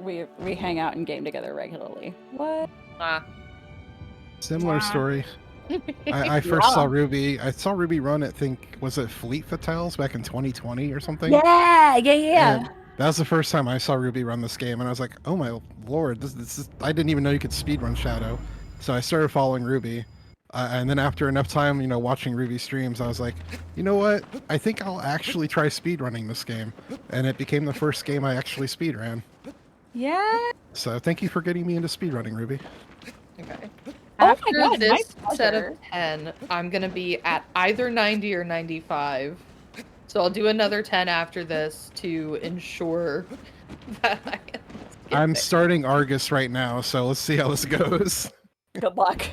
we hang out and game together regularly. What? Similar story. I first saw Ruby. I saw Ruby run at, was it Fleet Fatales back in 2020 or something? Yeah. And that was the first time I saw Ruby run this game, and I was like, oh my lord, this is, I didn't even know you could speedrun Shadow. So I started following Ruby. And then after enough time, watching Ruby streams, I was like, you know what? I think I'll actually try speedrunning this game. And it became the first game I actually speedran. Yeah. So thank you for getting me into speedrunning, Ruby. Okay. Oh After my God, this set of 10, I'm going to be at either 90 or 95. So I'll do another 10 after this to ensure that I'm starting Argus right now, so let's see how this goes. Good luck.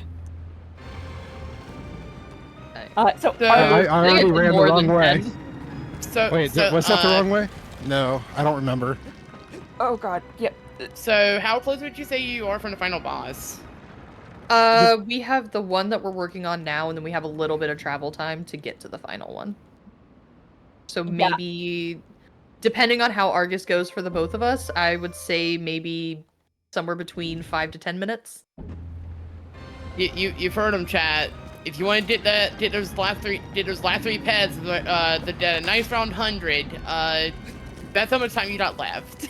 I already ran the wrong way. 10. Wait, was that the wrong way? No, I don't remember. Oh god, yep. So how close would you say you are from the final boss? We have the one that we're working on now, and then we have a little bit of travel time to get to the final one. So Yeah. maybe, depending on how Argus goes for the both of us, I would say maybe somewhere between 5 to 10 minutes. You've heard him, chat. If you want to get those last three pads, the nice round 100. That's how much time you got left.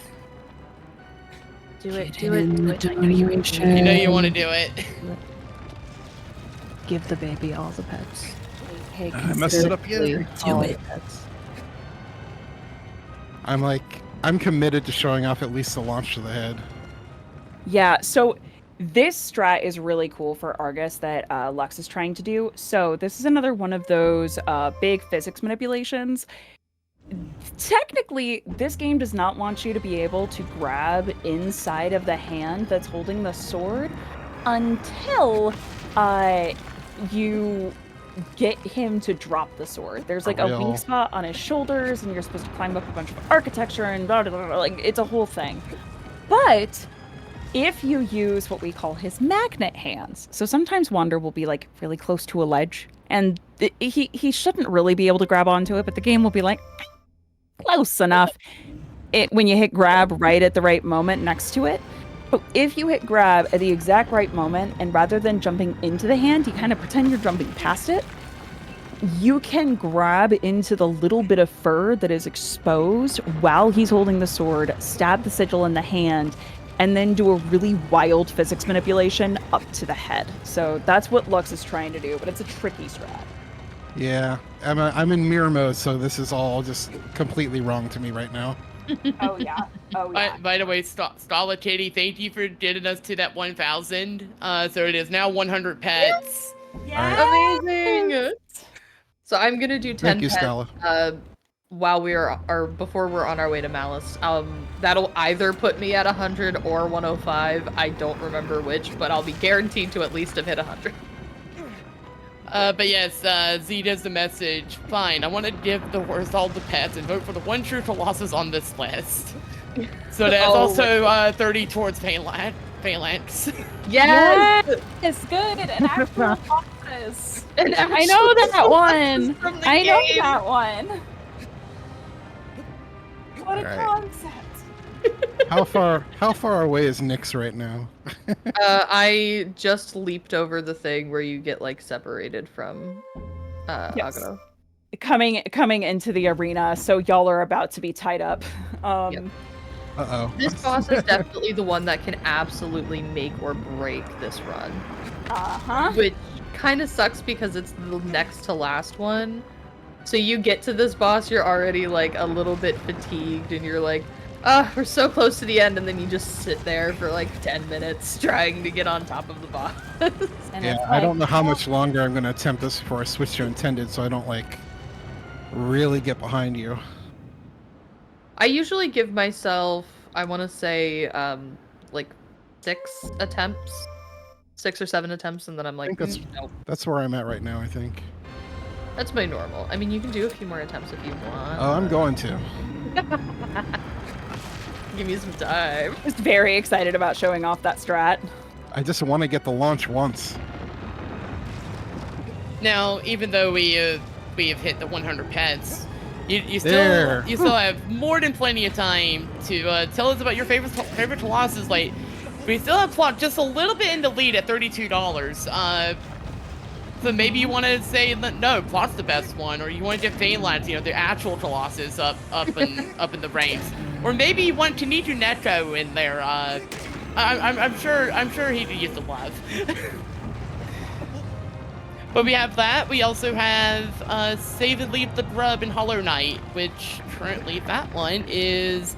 Do it, Get do it, in do the it. I know you can do donation. it. You know you want to do it. Give the baby all the pets. Hey, I messed it up again. Do it. I'm committed to showing off at least the launch to the head. Yeah, so this strat is really cool for Argus that Lux is trying to do. So this is another one of those big physics manipulations. Technically, this game does not want you to be able to grab inside of the hand that's holding the sword until you get him to drop the sword. There's like a weak spot on his shoulders, and you're supposed to climb up a bunch of architecture and blah, blah, blah, blah. Like, it's a whole thing. But if you use what we call his magnet hands, so sometimes Wander will be like really close to a ledge, and he shouldn't really be able to grab onto it, but the game will be like close enough. When you hit grab right at the right moment next to it. So if you hit grab at the exact right moment, and rather than jumping into the hand, you kind of pretend you're jumping past it, you can grab into the little bit of fur that is exposed while he's holding the sword, stab the sigil in the hand, and then do a really wild physics manipulation up to the head. So that's what Lux is trying to do, but it's a tricky strat. Yeah, I'm in mirror mode, so this is all just completely wrong to me right now. Oh yeah. Oh yeah. By the way, Starlet Katie, thank you for getting us to that 1,000. So it is now 100 pets. Amazing! So I'm gonna do 10 Thank you, pets Stella. while before we're on our way to Malice. That'll either put me at 100 or 105. I don't remember which, but I'll be guaranteed to at least have hit 100. But yes, Z does the message. Fine, I want to give the horse all the pets and vote for the one true Colossus on this list. So that's also 30 towards Phalanx. Yes! It's good. An actual Colossus. An I know actual that one. from the I know game. that one. What a Alright. concept. How far away is Nyx right now? I just leaped over the thing where you get like separated from Yes. Agro. Coming into the arena, so y'all are about to be tied up. Yep. Uh-oh. This boss is definitely the one that can absolutely make or break this run. Uh-huh. Which kind of sucks because it's the next to last one. So you get to this boss, you're already like a little bit fatigued and you're like, we're so close to the end, and then you just sit there for like 10 minutes trying to get on top of the boss. And Yeah, it's I don't like, know how much longer I'm going to attempt this before I switch to intended, so I don't like really get behind you. I usually give myself, I want to say, like 6 attempts. 6 or 7 attempts, and then I'm like, I think nope. that's where I'm at right now, I think. That's my normal. I mean, you can do a few more attempts if you want. Oh, I'm going to. Give me some time. Just very excited about showing off that strat. I just want to get the launch once. Now, even though we have hit the 100 pets, you There. still have more than plenty of time to tell us about your favorite Colossus. Like, we still have Plot just a little bit in the lead at $32. So maybe you want to say no, Plot's the best one, or you want to get Phalanx, the actual Colossus up in the ranks, or maybe you want Kenichi Netto in there. I'm sure he could use the love. But we have that. We also have Save and Leave the Grub in Hollow Knight, which currently that one is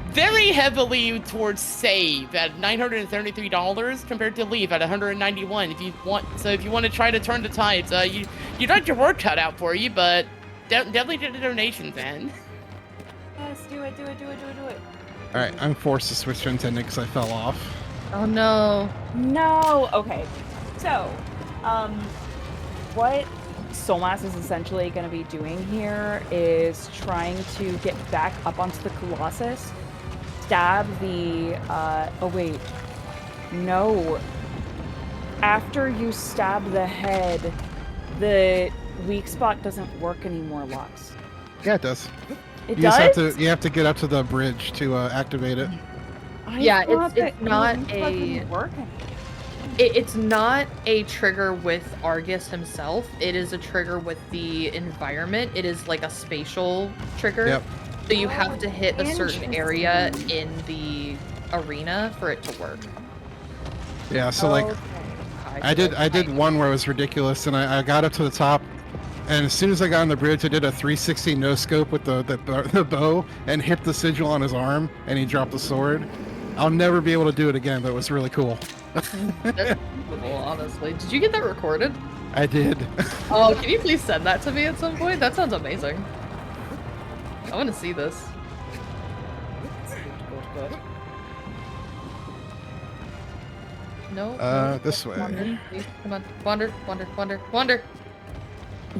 very heavily towards Save at $973 compared to Leave at $191. If you want to try to turn the tides, you got your work cut out for you, but definitely get the donations in. Yes, do it. Alright, I'm forced to switch to intended because I fell off. Oh no. No. Okay. So, what Soulmass is essentially going to be doing here is trying to get back up onto the Colossus, stab the, oh wait, no. After you stab the head, the weak spot doesn't work anymore, Lux. Yeah, it does. It You does? just have to you have to get up to the bridge to activate it. I Yeah, thought it's that not Lisa a- didn't work. It's not a trigger with Argus himself. It is a trigger with the environment. It is like a spatial trigger. Yep. So you have to hit a certain area Interesting. in the arena for it to work. Yeah. So like Okay. I did one where it was ridiculous, and I got up to the top, and as soon as I got on the bridge, I did a 360 no scope with the bow and hit the sigil on his arm, and he dropped the sword. I'll never be able to do it again, but it was really cool. That's cool, honestly. Did you get that recorded? I did. Oh, can you please send that to me at some point? That sounds amazing. I want to see this. No. no, This way. Wander, please. Come on. Wander, wander, wander, wander.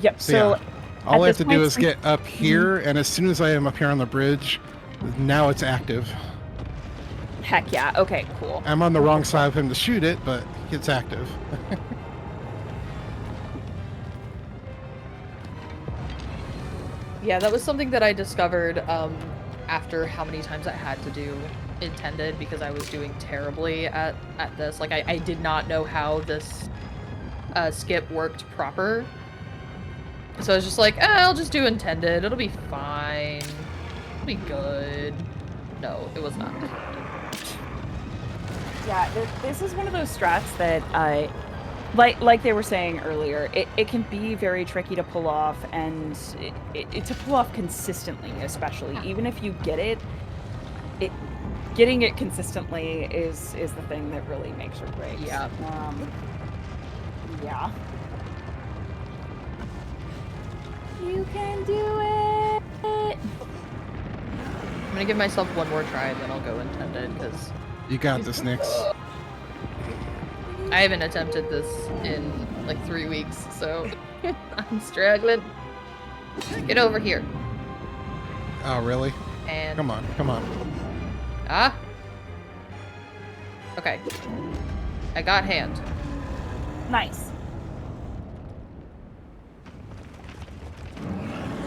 Yep. So, So yeah, all I have this to do point, is get up here, and as soon as I am up here on the bridge, now it's active. heck yeah. Okay. Cool. I'm on the wrong side of him to shoot it, but it's active. Yeah, that was something that I discovered after how many times I had to do intended because I was doing terribly at this. Like I did not know how this skip worked proper. So I was just like, I'll just do intended. It'll be fine. It'll be good. No, it was not. Yeah. This is one of those strats that like they were saying earlier, it can be very tricky to pull off, and to pull off consistently, especially even if you get it, getting it consistently is the thing that really makes or breaks. Yeah. Yeah. You can do it. I'm gonna give myself one more try and then I'll go intended because You got this, Nix. I haven't attempted this in like 3 weeks, so I'm struggling. Get over here. Oh, really? And Come on, come on. ah. Okay. I got hand. Nice.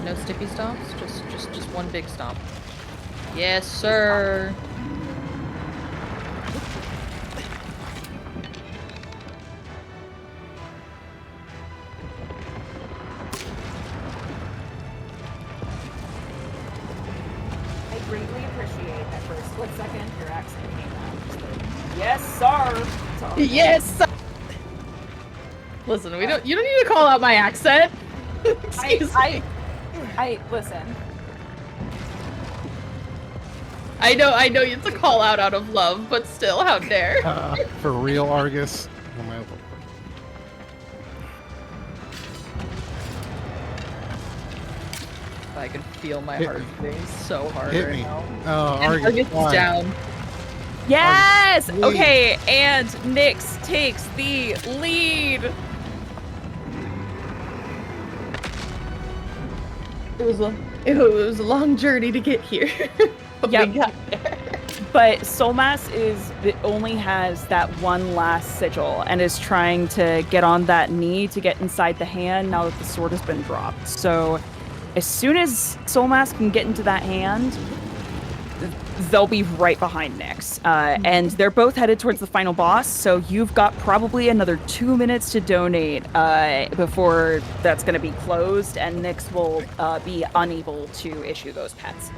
No sticky stomps, just one big stomp. Yes, sir. I greatly appreciate that for a split second your accent came out. Just like, yes, sir. Sorry. Yes. Listen, you don't need to call out my accent. Excuse me. I listen. I know it's a call out of love, but still, how dare. For real, Argus. Oh, my lord. I can feel my Hit heart me. beating so hard Hit right me. now. Oh, And Argus, Argus is why? down. Yes! Lead. Okay, and Nyx takes the lead. It was a long journey to get here. But Yep. we got there. But Soulmass only has that one last sigil and is trying to get on that knee to get inside the hand now that the sword has been dropped. So as soon as Soulmass can get into that hand, they'll be right behind Nyx. And they're both headed towards the final boss, so you've got probably another 2 minutes to donate before that's going to be closed, and Nyx will be unable to issue those pets.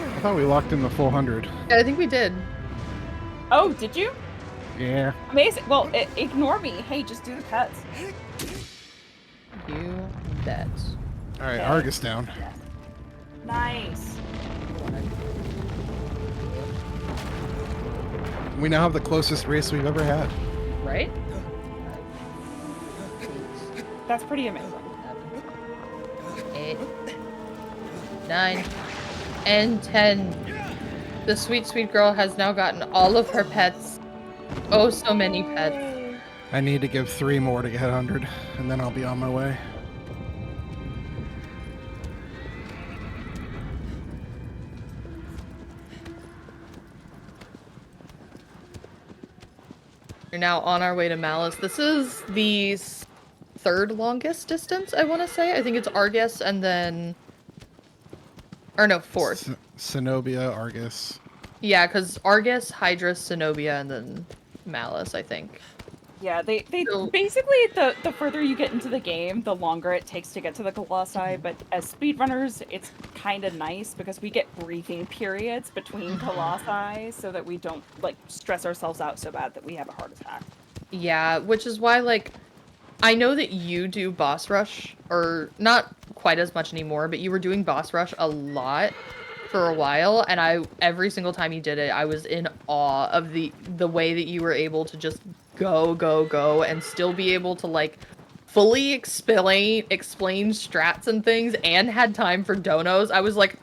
I thought we locked in the full 100. Yeah, I think we did. Oh, did you? Yeah. Amazing. Well, ignore me. Hey, just do the pets. You bet. All right, Okay. Argus down. Nice. We now have the closest race we've ever had. Right? That's pretty amazing. 8, 9, and 10. The sweet, sweet girl has now gotten all of her pets. Oh, so many pets. I need to give 3 more to get 100, and then I'll be on my way. We're now on our way to Malice. This is the third longest distance, I want to say. I think it's Argus and then... Or no, fourth. Zenobia, Argus. Yeah, because Argus, Hydra, Zenobia, and then Malice, I think. Yeah, they So- basically the further you get into the game, the longer it takes to get to the Colossi. But as speedrunners, it's kind of nice because we get breathing periods between Colossi, so that we don't like stress ourselves out so bad that we have a heart attack. Yeah, which is why, like, I know that you do boss rush, or not quite as much anymore, but you were doing boss rush a lot for a while, and every single time you did it, I was in awe of the way that you were able to just go, and still be able to, like, fully explain strats and things, and had time for donos. I was like,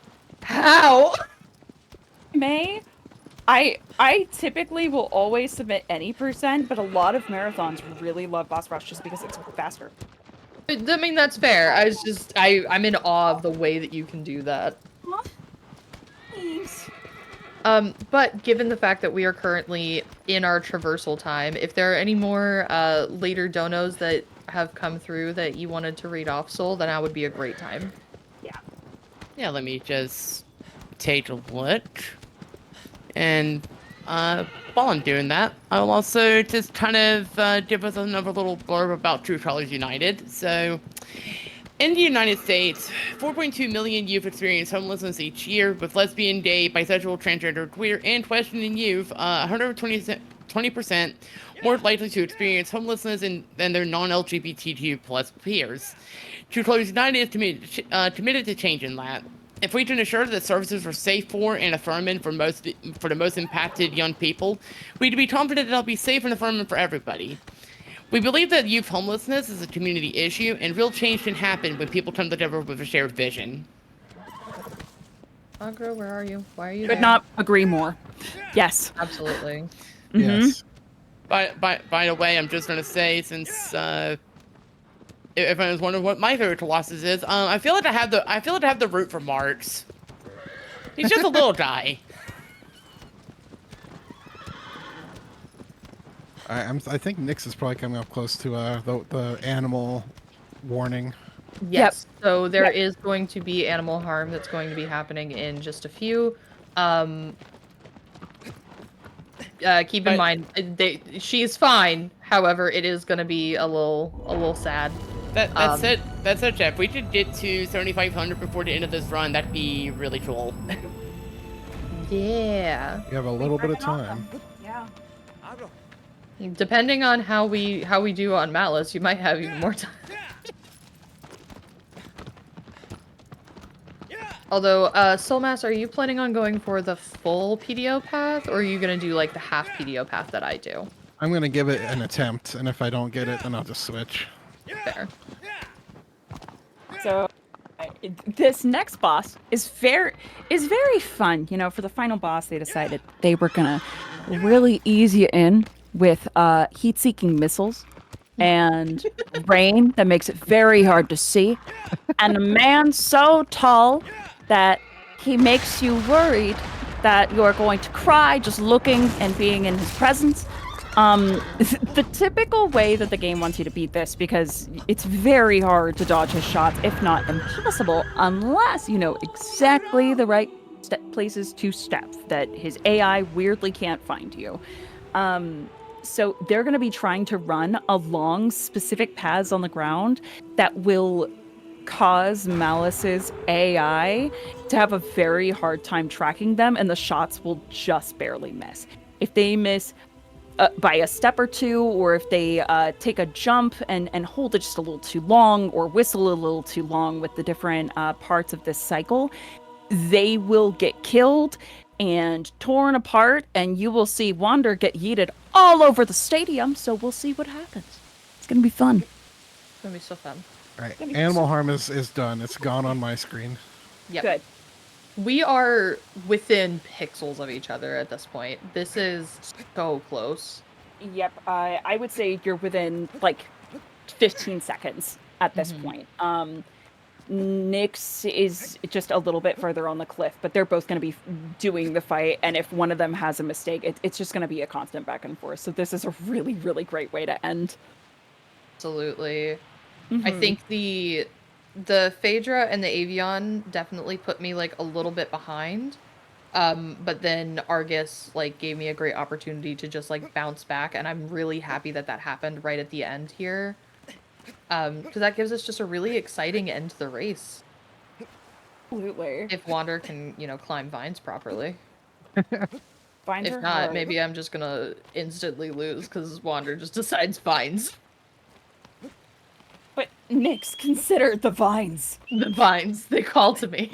how? May, I typically will always submit any percent, but a lot of marathons really love boss rush just because it's faster. I mean, that's fair. I'm in awe of the way that you can do that. Thanks. But given the fact that we are currently in our traversal time, if there are any more later donos that have come through that you wanted to read off, Soul, then that would be a great time. Yeah, let me just take a look. And while I'm doing that, I will also just kind of give us another little blurb about True Colors United. So, in the United States, 4.2 million youth experience homelessness each year, with lesbian, gay, bisexual, transgender, queer, and questioning youth 120% more likely to experience homelessness than their non-LGBTQ plus peers. True Colors United is committed to changing that. If we can ensure that services are safe for and affirming for the most impacted young people, we can be confident that they'll be safe and affirming for everybody. We believe that youth homelessness is a community issue, and real change can happen when people come together with a shared vision. Agro, where are you? Why are you Could there? not agree more. Yes. Absolutely. Yes. By the way, I'm just gonna say, since if I was wondering what my favorite Colossus is, I feel like I have the root for Marks. He's just a little guy. I think Nyx is probably coming up close to the animal warning. Yes. So there is going to be animal harm that's going to be happening in just a few. Keep in mind, she's fine. However, it is going to be a little sad. That's it. That's it, Jeff. We should get to 7,500 before the end of this run. That'd be really cool. Yeah. You have a little bit of time. Yeah. Depending on how we do on Malice, you might have even more time. Although, Soulmass, are you planning on going for the full PDO path, or are you gonna do like the half PDO path that I do? I'm gonna give it an attempt, and if I don't get it, then I'll just switch. Fair. So this next boss is very fun. You know, for the final boss, they decided they were gonna really ease you in with heat-seeking missiles and rain that makes it very hard to see, and a man so tall that he makes you worried that you're going to cry just looking and being in his presence. The typical way that the game wants you to beat this, because it's very hard to dodge his shots, if not impossible, unless you know exactly the right places to step that his AI weirdly can't find you. So they're going to be trying to run along specific paths on the ground that will cause Malice's AI to have a very hard time tracking them, and the shots will just barely miss. If they miss by a step or two, or if they take a jump and hold it just a little too long, or whistle a little too long with the different parts of this cycle, they will get killed and torn apart, and you will see Wander get yeeted all over the stadium, so we'll see what happens. It's gonna be fun. It's gonna be so fun. All right, animal harm is done. It's gone on my screen. Yep. Good. We are within pixels of each other at this point. This is so close. Yep, I would say you're within like 15 seconds at this point. Nyx is just a little bit further on the cliff, but they're both going to be doing the fight, and if one of them has a mistake, it's just going to be a constant back and forth. So this is a really, really great way to end. Absolutely. I Mhm. think the Phaedra and the Avion definitely put me like a little bit behind. But then Argus like gave me a great opportunity to just like bounce back, and I'm really happy that that happened right at the end here. Because that gives us just a really exciting end to the race. Absolutely. If Wander can, you know, climb vines properly. Vines If are not, hard. maybe I'm just gonna instantly lose because Wander just decides vines. But Nyx, consider the vines. The vines, they call to me.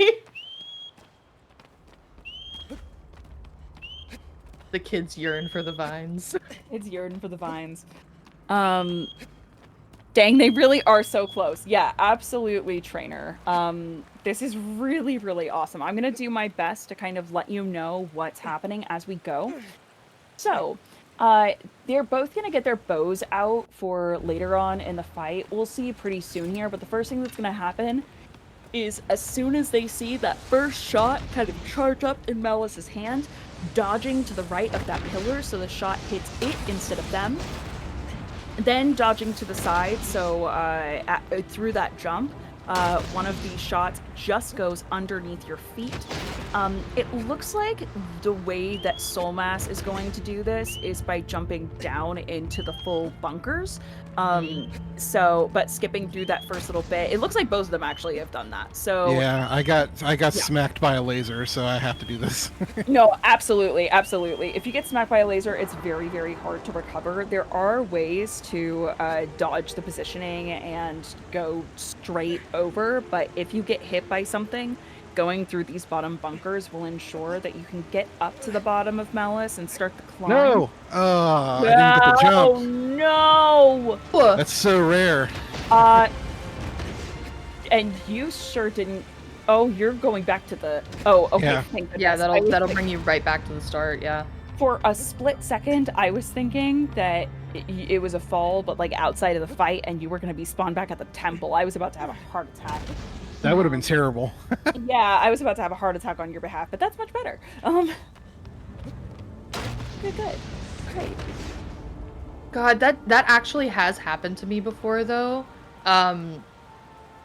The kids yearn for the vines. It's yearning for the vines. Dang, they really are so close. Yeah, absolutely, trainer. This is really, really awesome. I'm gonna do my best to kind of let you know what's happening as we go. So, they're both gonna get their bows out for later on in the fight. We'll see pretty soon here, but the first thing that's gonna happen is as soon as they see that first shot kind of charge up in Malice's hand, dodging to the right of that pillar so the shot hits it instead of them, then dodging to the side so through that jump, one of these shots just goes underneath your feet. It looks like the way that Soulmass is going to do this is by jumping down into the full bunkers. But skipping through that first little bit, it looks like both of them actually have done that. So Yeah, I got Yeah. smacked by a laser, so I have to do this. no, absolutely, absolutely. If you get smacked by a laser, it's very, very hard to recover. There are ways to dodge the positioning and go straight over, but if you get hit by something, going through these bottom bunkers will ensure that you can get up to the bottom of Malice and start the climb. No! I didn't get the Oh jump. no! That's so rare. And you sure didn't. Oh, you're going back to the. Oh, okay. Yeah. Thank goodness. Yeah, I that'll was that'll like- bring you right back to the start, yeah. For a split second, I was thinking that it was a fall, but like outside of the fight, and you were going to be spawned back at the temple. I was about to have a heart attack. That would have been terrible. Yeah, I was about to have a heart attack on your behalf, but that's much better. Good. Great. God, that actually has happened to me before though.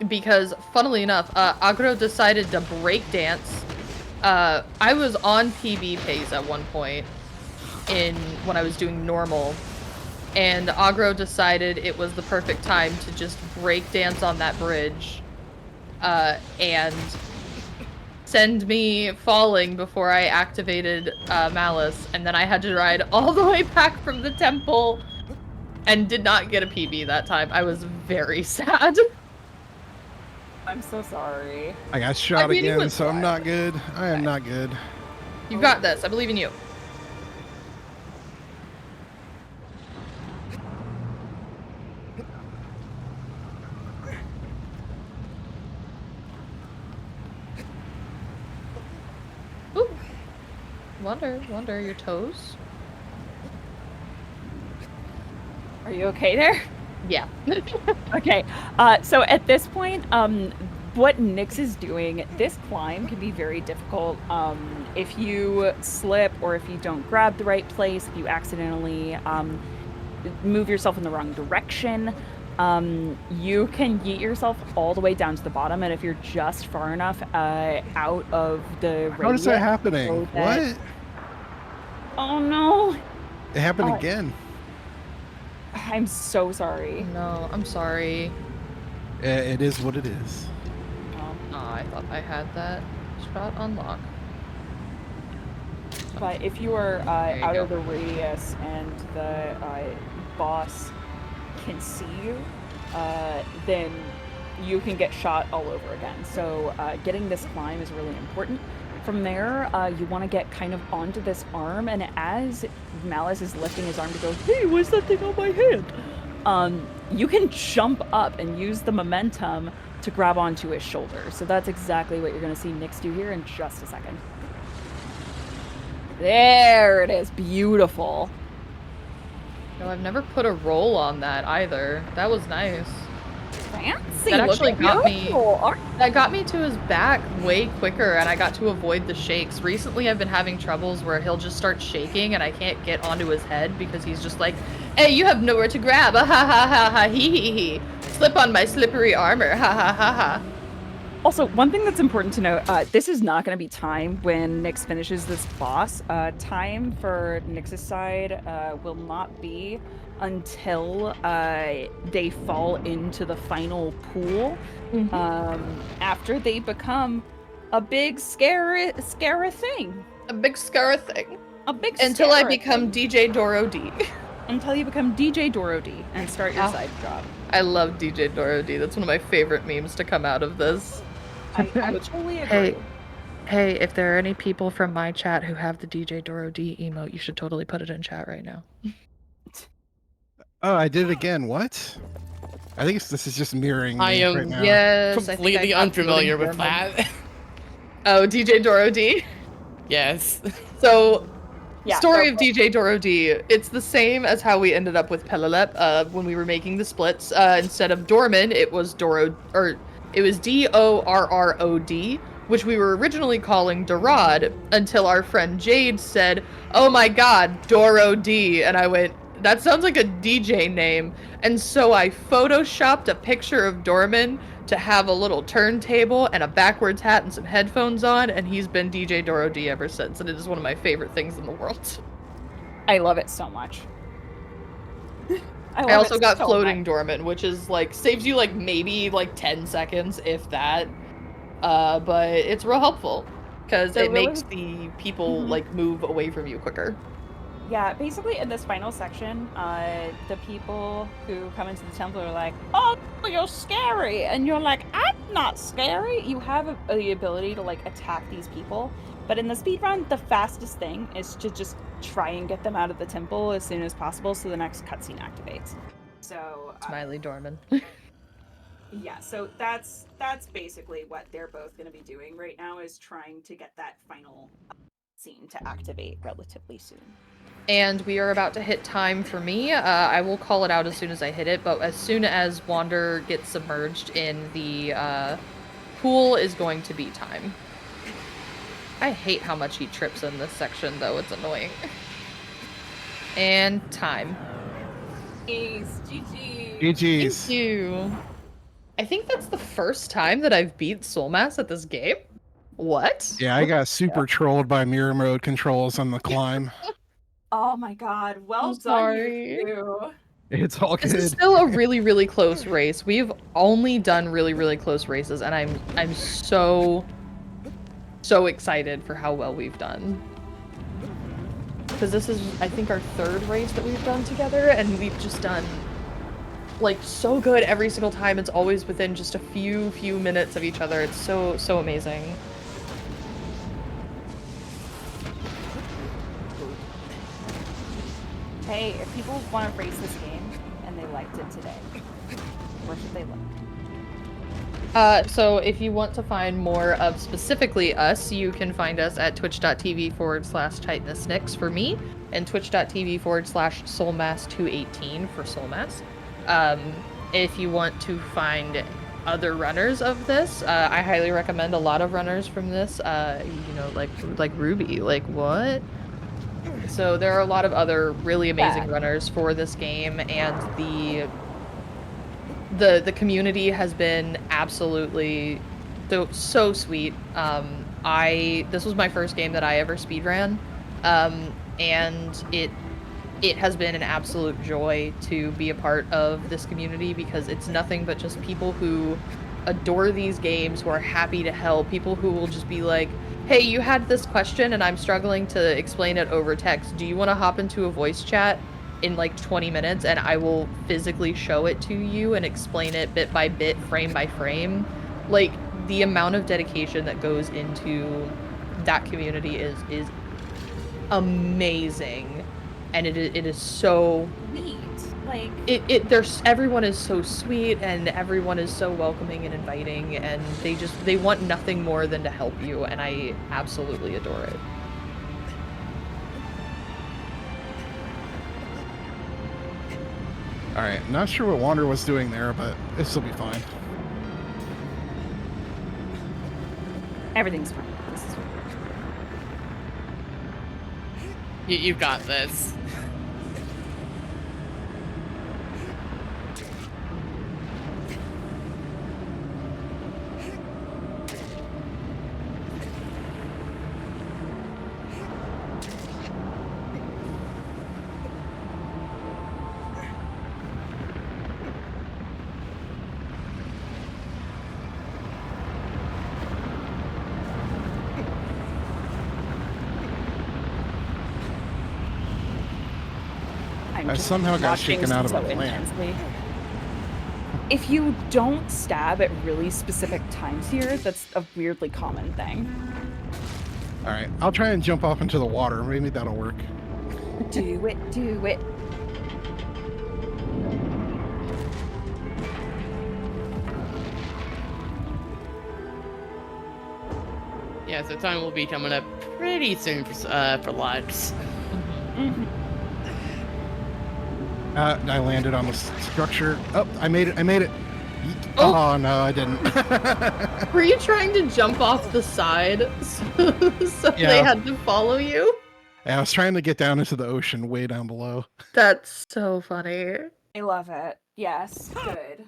Because funnily enough, Agro decided to break dance. I was on PB pace at one point when I was doing normal, and Agro decided it was the perfect time to just break dance on that bridge, and send me falling before I activated Malice, and then I had to ride all the way back from the temple and did not get a PB that time. I was very sad. I'm so sorry. I got shot mean, it again, was so I'm fine. not good. I am not good. You got this. I believe in you. Ooh. Wonder, your toes? Are you okay there? Yeah. Okay, so at this point, what Nyx is doing, this climb can be very difficult. If you slip or if you don't grab the right place, if you accidentally move yourself in the wrong direction, you can yeet yourself all the way down to the bottom, and if you're just far enough out of the How is that radius happening? so that- What? Oh no! It happened again. I'm so sorry. No, I'm sorry. It is what it is. Aw, I thought I had that shot unlocked. But if you are There you out go. of the radius and the boss can see you, then you can get shot all over again. So getting this climb is really important. From there, you want to get kind of onto this arm, and as Malice is lifting his arm to go, hey, what's that thing on my hand? You can jump up and use the momentum to grab onto his shoulder. So that's exactly what you're going to see Nyx do here in just a second. There it is. Beautiful. No, I've never put a roll on that either. That was nice. Fancy. That actually looking got me- beautiful. Aren't That got me to his back way quicker, and I got to avoid the shakes. Recently, I've been having troubles where he'll just start shaking, and I can't get onto his head because he's just like Hey, you have nowhere to grab. Ha ha ha ha hee. Slip on my slippery armor. Ha ha ha ha. Also, one thing that's important to note, this is not going to be time when Nyx finishes this boss. Time for Nyx's side will not be until they fall into the final pool. After they become a big scary thing. A big scar thing. A big Until I scary become thing. DJ Doro D. Until you become DJ Doro D and start your side job. I love DJ Doro D. That's one of my favorite memes to come out of this. I totally agree. Hey, if there are any people from my chat who have the DJ Doro D emote, you should totally put it in chat right now. Oh, I did it again. What? I think this is just mirroring I me am right now. Yes, completely unfamiliar with that. Oh, DJ Doro D? Yes. So, Yeah, story go of for it. DJ Doro D. It's the same as how we ended up with Pelelep when we were making the splits. Instead of Dorman, it was it was Dorrod, which we were originally calling Dorad, until our friend Jade said, "Oh my god, Doro D," and I went, "That sounds like a DJ name." And so I photoshopped a picture of Dorman to have a little turntable and a backwards hat and some headphones on, and he's been DJ Doro D ever since, and it is one of my favorite things in the world. I love it so much. I also got so floating much. dormant, which is like saves you like maybe like 10 seconds, if that. But it's real helpful because They're it really- makes the people Mhm. like move away from you quicker. Yeah, basically in this final section, the people who come into the temple are like, "Oh, you're scary," and you're like, "I'm not scary." You have the ability to like attack these people, but in the speedrun, the fastest thing is to just try and get them out of the temple as soon as possible, so the next cutscene activates. So Smiley Dorman. yeah, so that's basically what they're both going to be doing right now, is trying to get that final scene to activate relatively soon. And we are about to hit time for me. I will call it out as soon as I hit it, but as soon as Wander gets submerged in the pool is going to be time. I hate how much he trips in this section, though. It's annoying. And time. Jeez, GG. GG's. Thank you. I think that's the first time that I've beat soulmass at this game. What? Yeah, I got super trolled by mirror mode controls on the climb. Oh my god, well I'm done, sorry. you two. It's all This is good. still a really, really close race. We've only done really, really close races, and I'm so excited for how well we've done. Because this is, I think, our third race that we've done together, and we've just done like so good every single time. It's always within just a few minutes of each other. It's so amazing. Hey, if people want to race this game and they liked it today, where should they look? So if you want to find more of specifically us, you can find us at twitch.tv/TitanusNix for me, and twitch.tv/soulmass218 for soulmass. If you want to find other runners of this, I highly recommend a lot of runners from this. You know, like Ruby, like what? So there are a lot of other really amazing runners for this game, and the community has been absolutely so sweet. This was my first game that I ever speedran, and it has been an absolute joy to be a part of this community, because it's nothing but just people who adore these games, who are happy to help, people who will just be like, "Hey, you had this question and I'm struggling to explain it over text. Do you want to hop into a voice chat in like 20 minutes and I will physically show it to you and explain it bit by bit, frame by frame?" Like, the amount of dedication that goes into that community is amazing, and it is so Neat. Like, everyone is so sweet, and everyone is so welcoming and inviting, and they want nothing more than to help you, and I absolutely adore it. Alright, not sure what Wander was doing there, but this will be fine. everything's fine. This is fine. You got this. and I just somehow got watching shaken out of so a plant. intensely. If you don't stab at really specific times here, that's a weirdly common thing. All right, I'll try and jump off into the water. Maybe that'll work. Do it, do it. Yeah, so time will be coming up pretty soon for lives. Mhm. I landed on the structure. Oh, I made it. I made it. Oh. Oh, no, I didn't. Were you trying to jump off the side so Yeah. they had to follow you? I was trying to get down into the ocean way down below. That's so funny. I love it. Yes, good.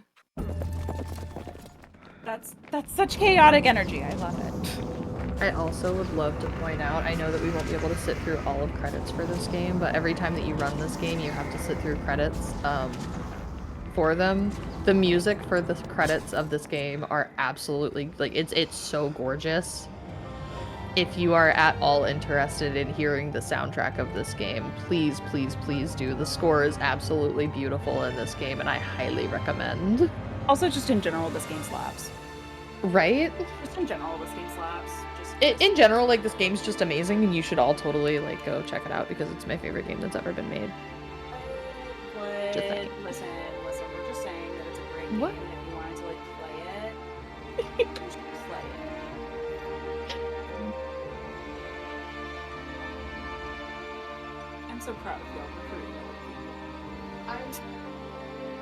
That's such chaotic energy. I love it. I also would love to point out, I know that we won't be able to sit through all of credits for this game, but every time that you run this game, you have to sit through credits for them. The music for the credits of this game are absolutely, like, it's so gorgeous. If you are at all interested in hearing the soundtrack of this game, please, please, please do. The score is absolutely beautiful in this game, and I highly recommend. Also, just in general, this game slaps. Right? Just in general, this game slaps. In general, like, this game's just amazing, and you should all totally, like, go check it out, because it's my favorite game that's ever been made. Just saying. Listen, we're just saying that it's a great game, What? and if you wanted to, like, play it, you should play it. I'm so proud of you all for creating it.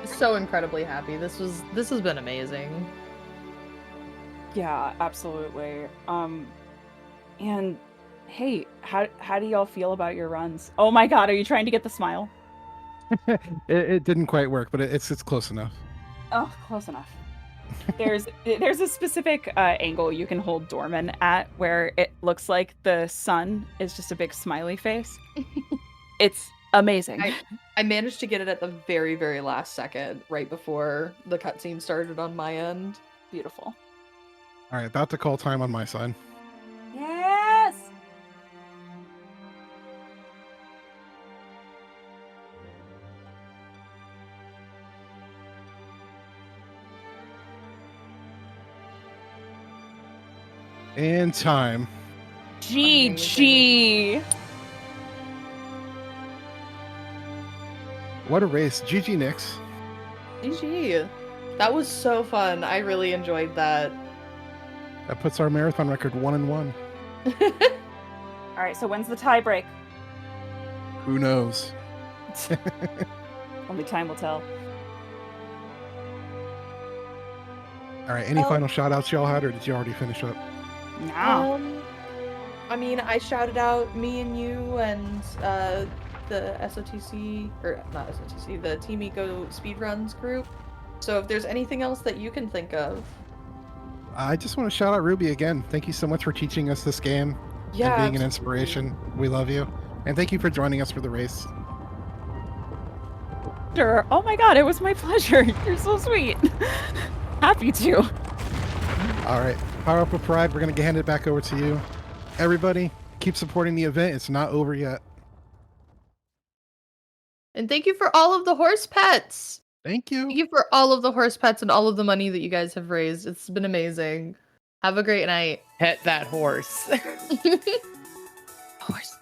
I'm so incredibly happy. This has been amazing. Yeah, absolutely. And hey, how do y'all feel about your runs? Oh my god, are you trying to get the smile? It didn't quite work, but it's close enough. Oh, close enough. There's a specific angle you can hold Dorman at where it looks like the sun is just a big smiley face. It's amazing. I managed to get it at the very, very last second, right before the cutscene started on my end. Beautiful. All right, about to call time on my side. Yes! And time. GG! What a race. GG, Nix. GG. That was so fun. I really enjoyed that. That puts our marathon record 1-1. Alright, so when's the tie break? Who knows? Only time will tell. All right, any final shout outs y'all had, or did you already finish up? No. I mean, I shouted out me and you and the SOTC, or not SOTC, the Team Eco Speedruns group. So if there's anything else that you can think of. I just want to shout out Ruby again. Thank you so much for teaching us this game and being an inspiration. We love you. And thank you for joining us for the race. Sure. Oh my god, it was my pleasure. You're so sweet. Happy to. All right, Power Up with Pride. We're going to hand it back over to you. Everybody, keep supporting the event. It's not over yet. And thank you for all of the horse pets. Thank you. Thank you for all of the horse pets and all of the money that you guys have raised. It's been amazing. Have a great night. Pet that horse. Horse.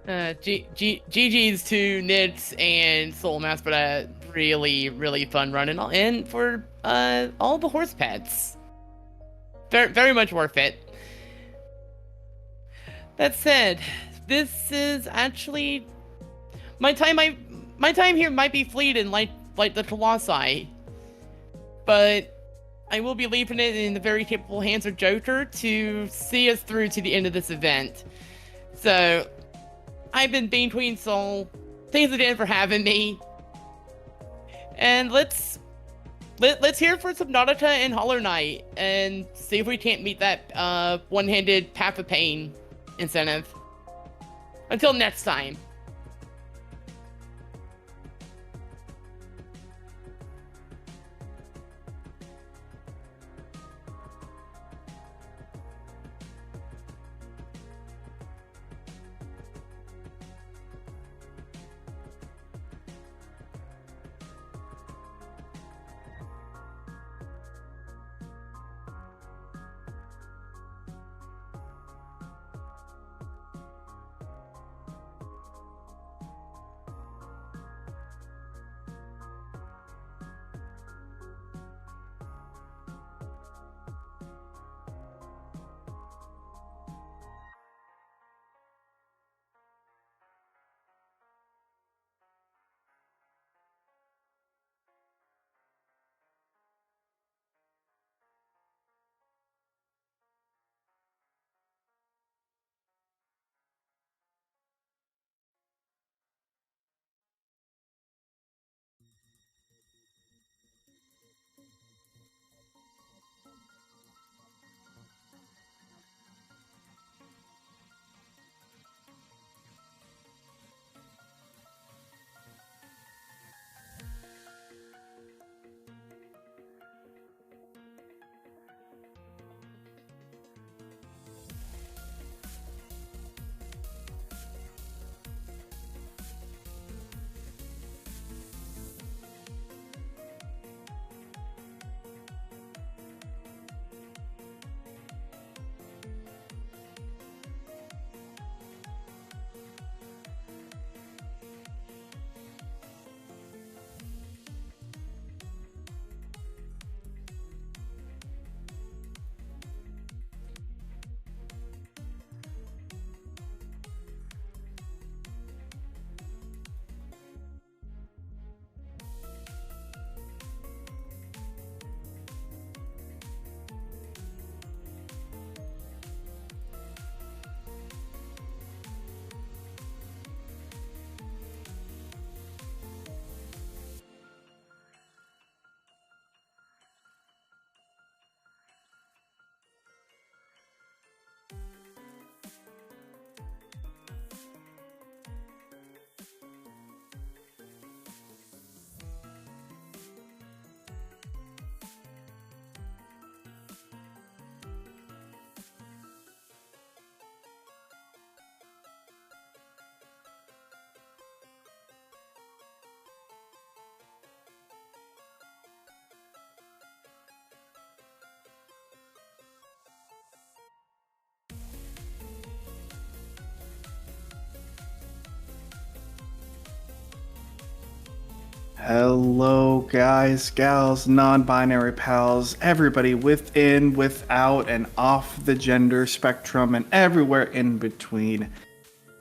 GG's to Nits and Soulmass, but a really, really fun run and for all the horse pets. Very, very much worth it. That said, this is actually my time. My time here might be fleeting, like the Colossi, but I will be leaving it in the very capable hands of Joker to see us through to the end of this event. So, I've been Bean Queen Soul. Thanks again for having me. And let's hear for Subnautica and Hollow Knight and see if we can't meet that one-handed Path of Pain incentive. Until next time. Hello, guys, gals, non-binary pals, everybody within, without, and off the gender spectrum, and everywhere in between.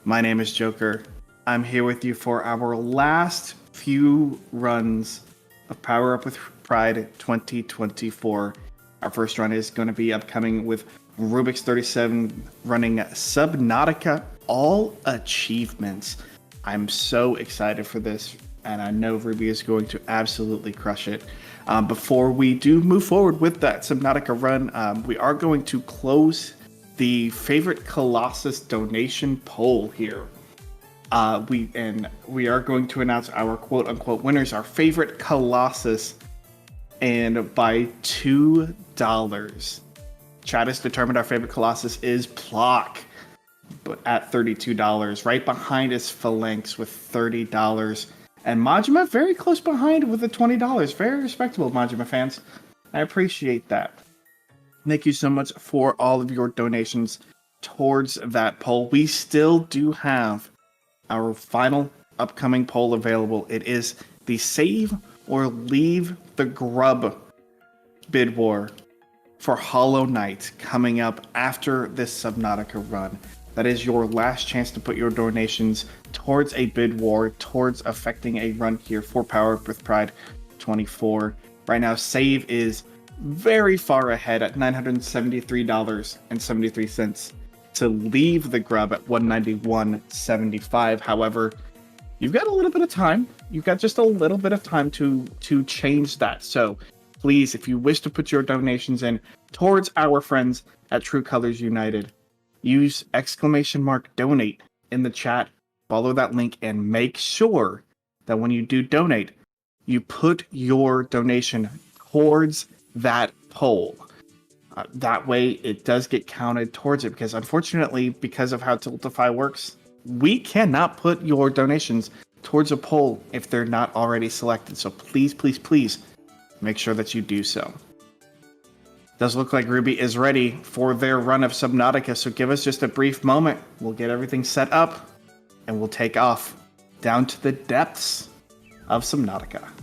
My name is Joker. I'm here with you for our last few runs of Power Up with Pride 2024. Our first run is going to be upcoming with Rubik's 37 running Subnautica all achievements. I'm so excited for this, and I know Ruby is going to absolutely crush it. Before we do move forward with that Subnautica run, we are going to close the favorite Colossus donation poll here. We are going to announce our quote-unquote winners, our favorite Colossus, and by $2. Chad has determined our favorite Colossus is Plock, but at $32. Right behind is Phalanx with $30. And Majima very close behind with the $20. Very respectable, Majima fans. I appreciate that. Thank you so much for all of your donations towards that poll. We still do have our final upcoming poll available. It is the save or leave the grub bid war for Hollow Knight coming up after this Subnautica run. That is your last chance to put your donations towards a bid war, towards affecting a run here for Power Up with Pride 24. Right now, save is very far ahead at $973.73 to leave the grub at $191.75. However, you've got a little bit of time. You've got just a little bit of time to change that. So please, if you wish to put your donations in towards our friends at True Colors United, use !donate in the chat. Follow that link and make sure that when you do donate, you put your donation towards that poll. That way it does get counted towards it, because unfortunately, because of how Tiltify works, we cannot put your donations towards a poll if they're not already selected. So please, please, please make sure that you do so. Does look like Ruby is ready for their run of Subnautica, so give us just a brief moment. We'll get everything set up and we'll take off down to the depths of Subnautica.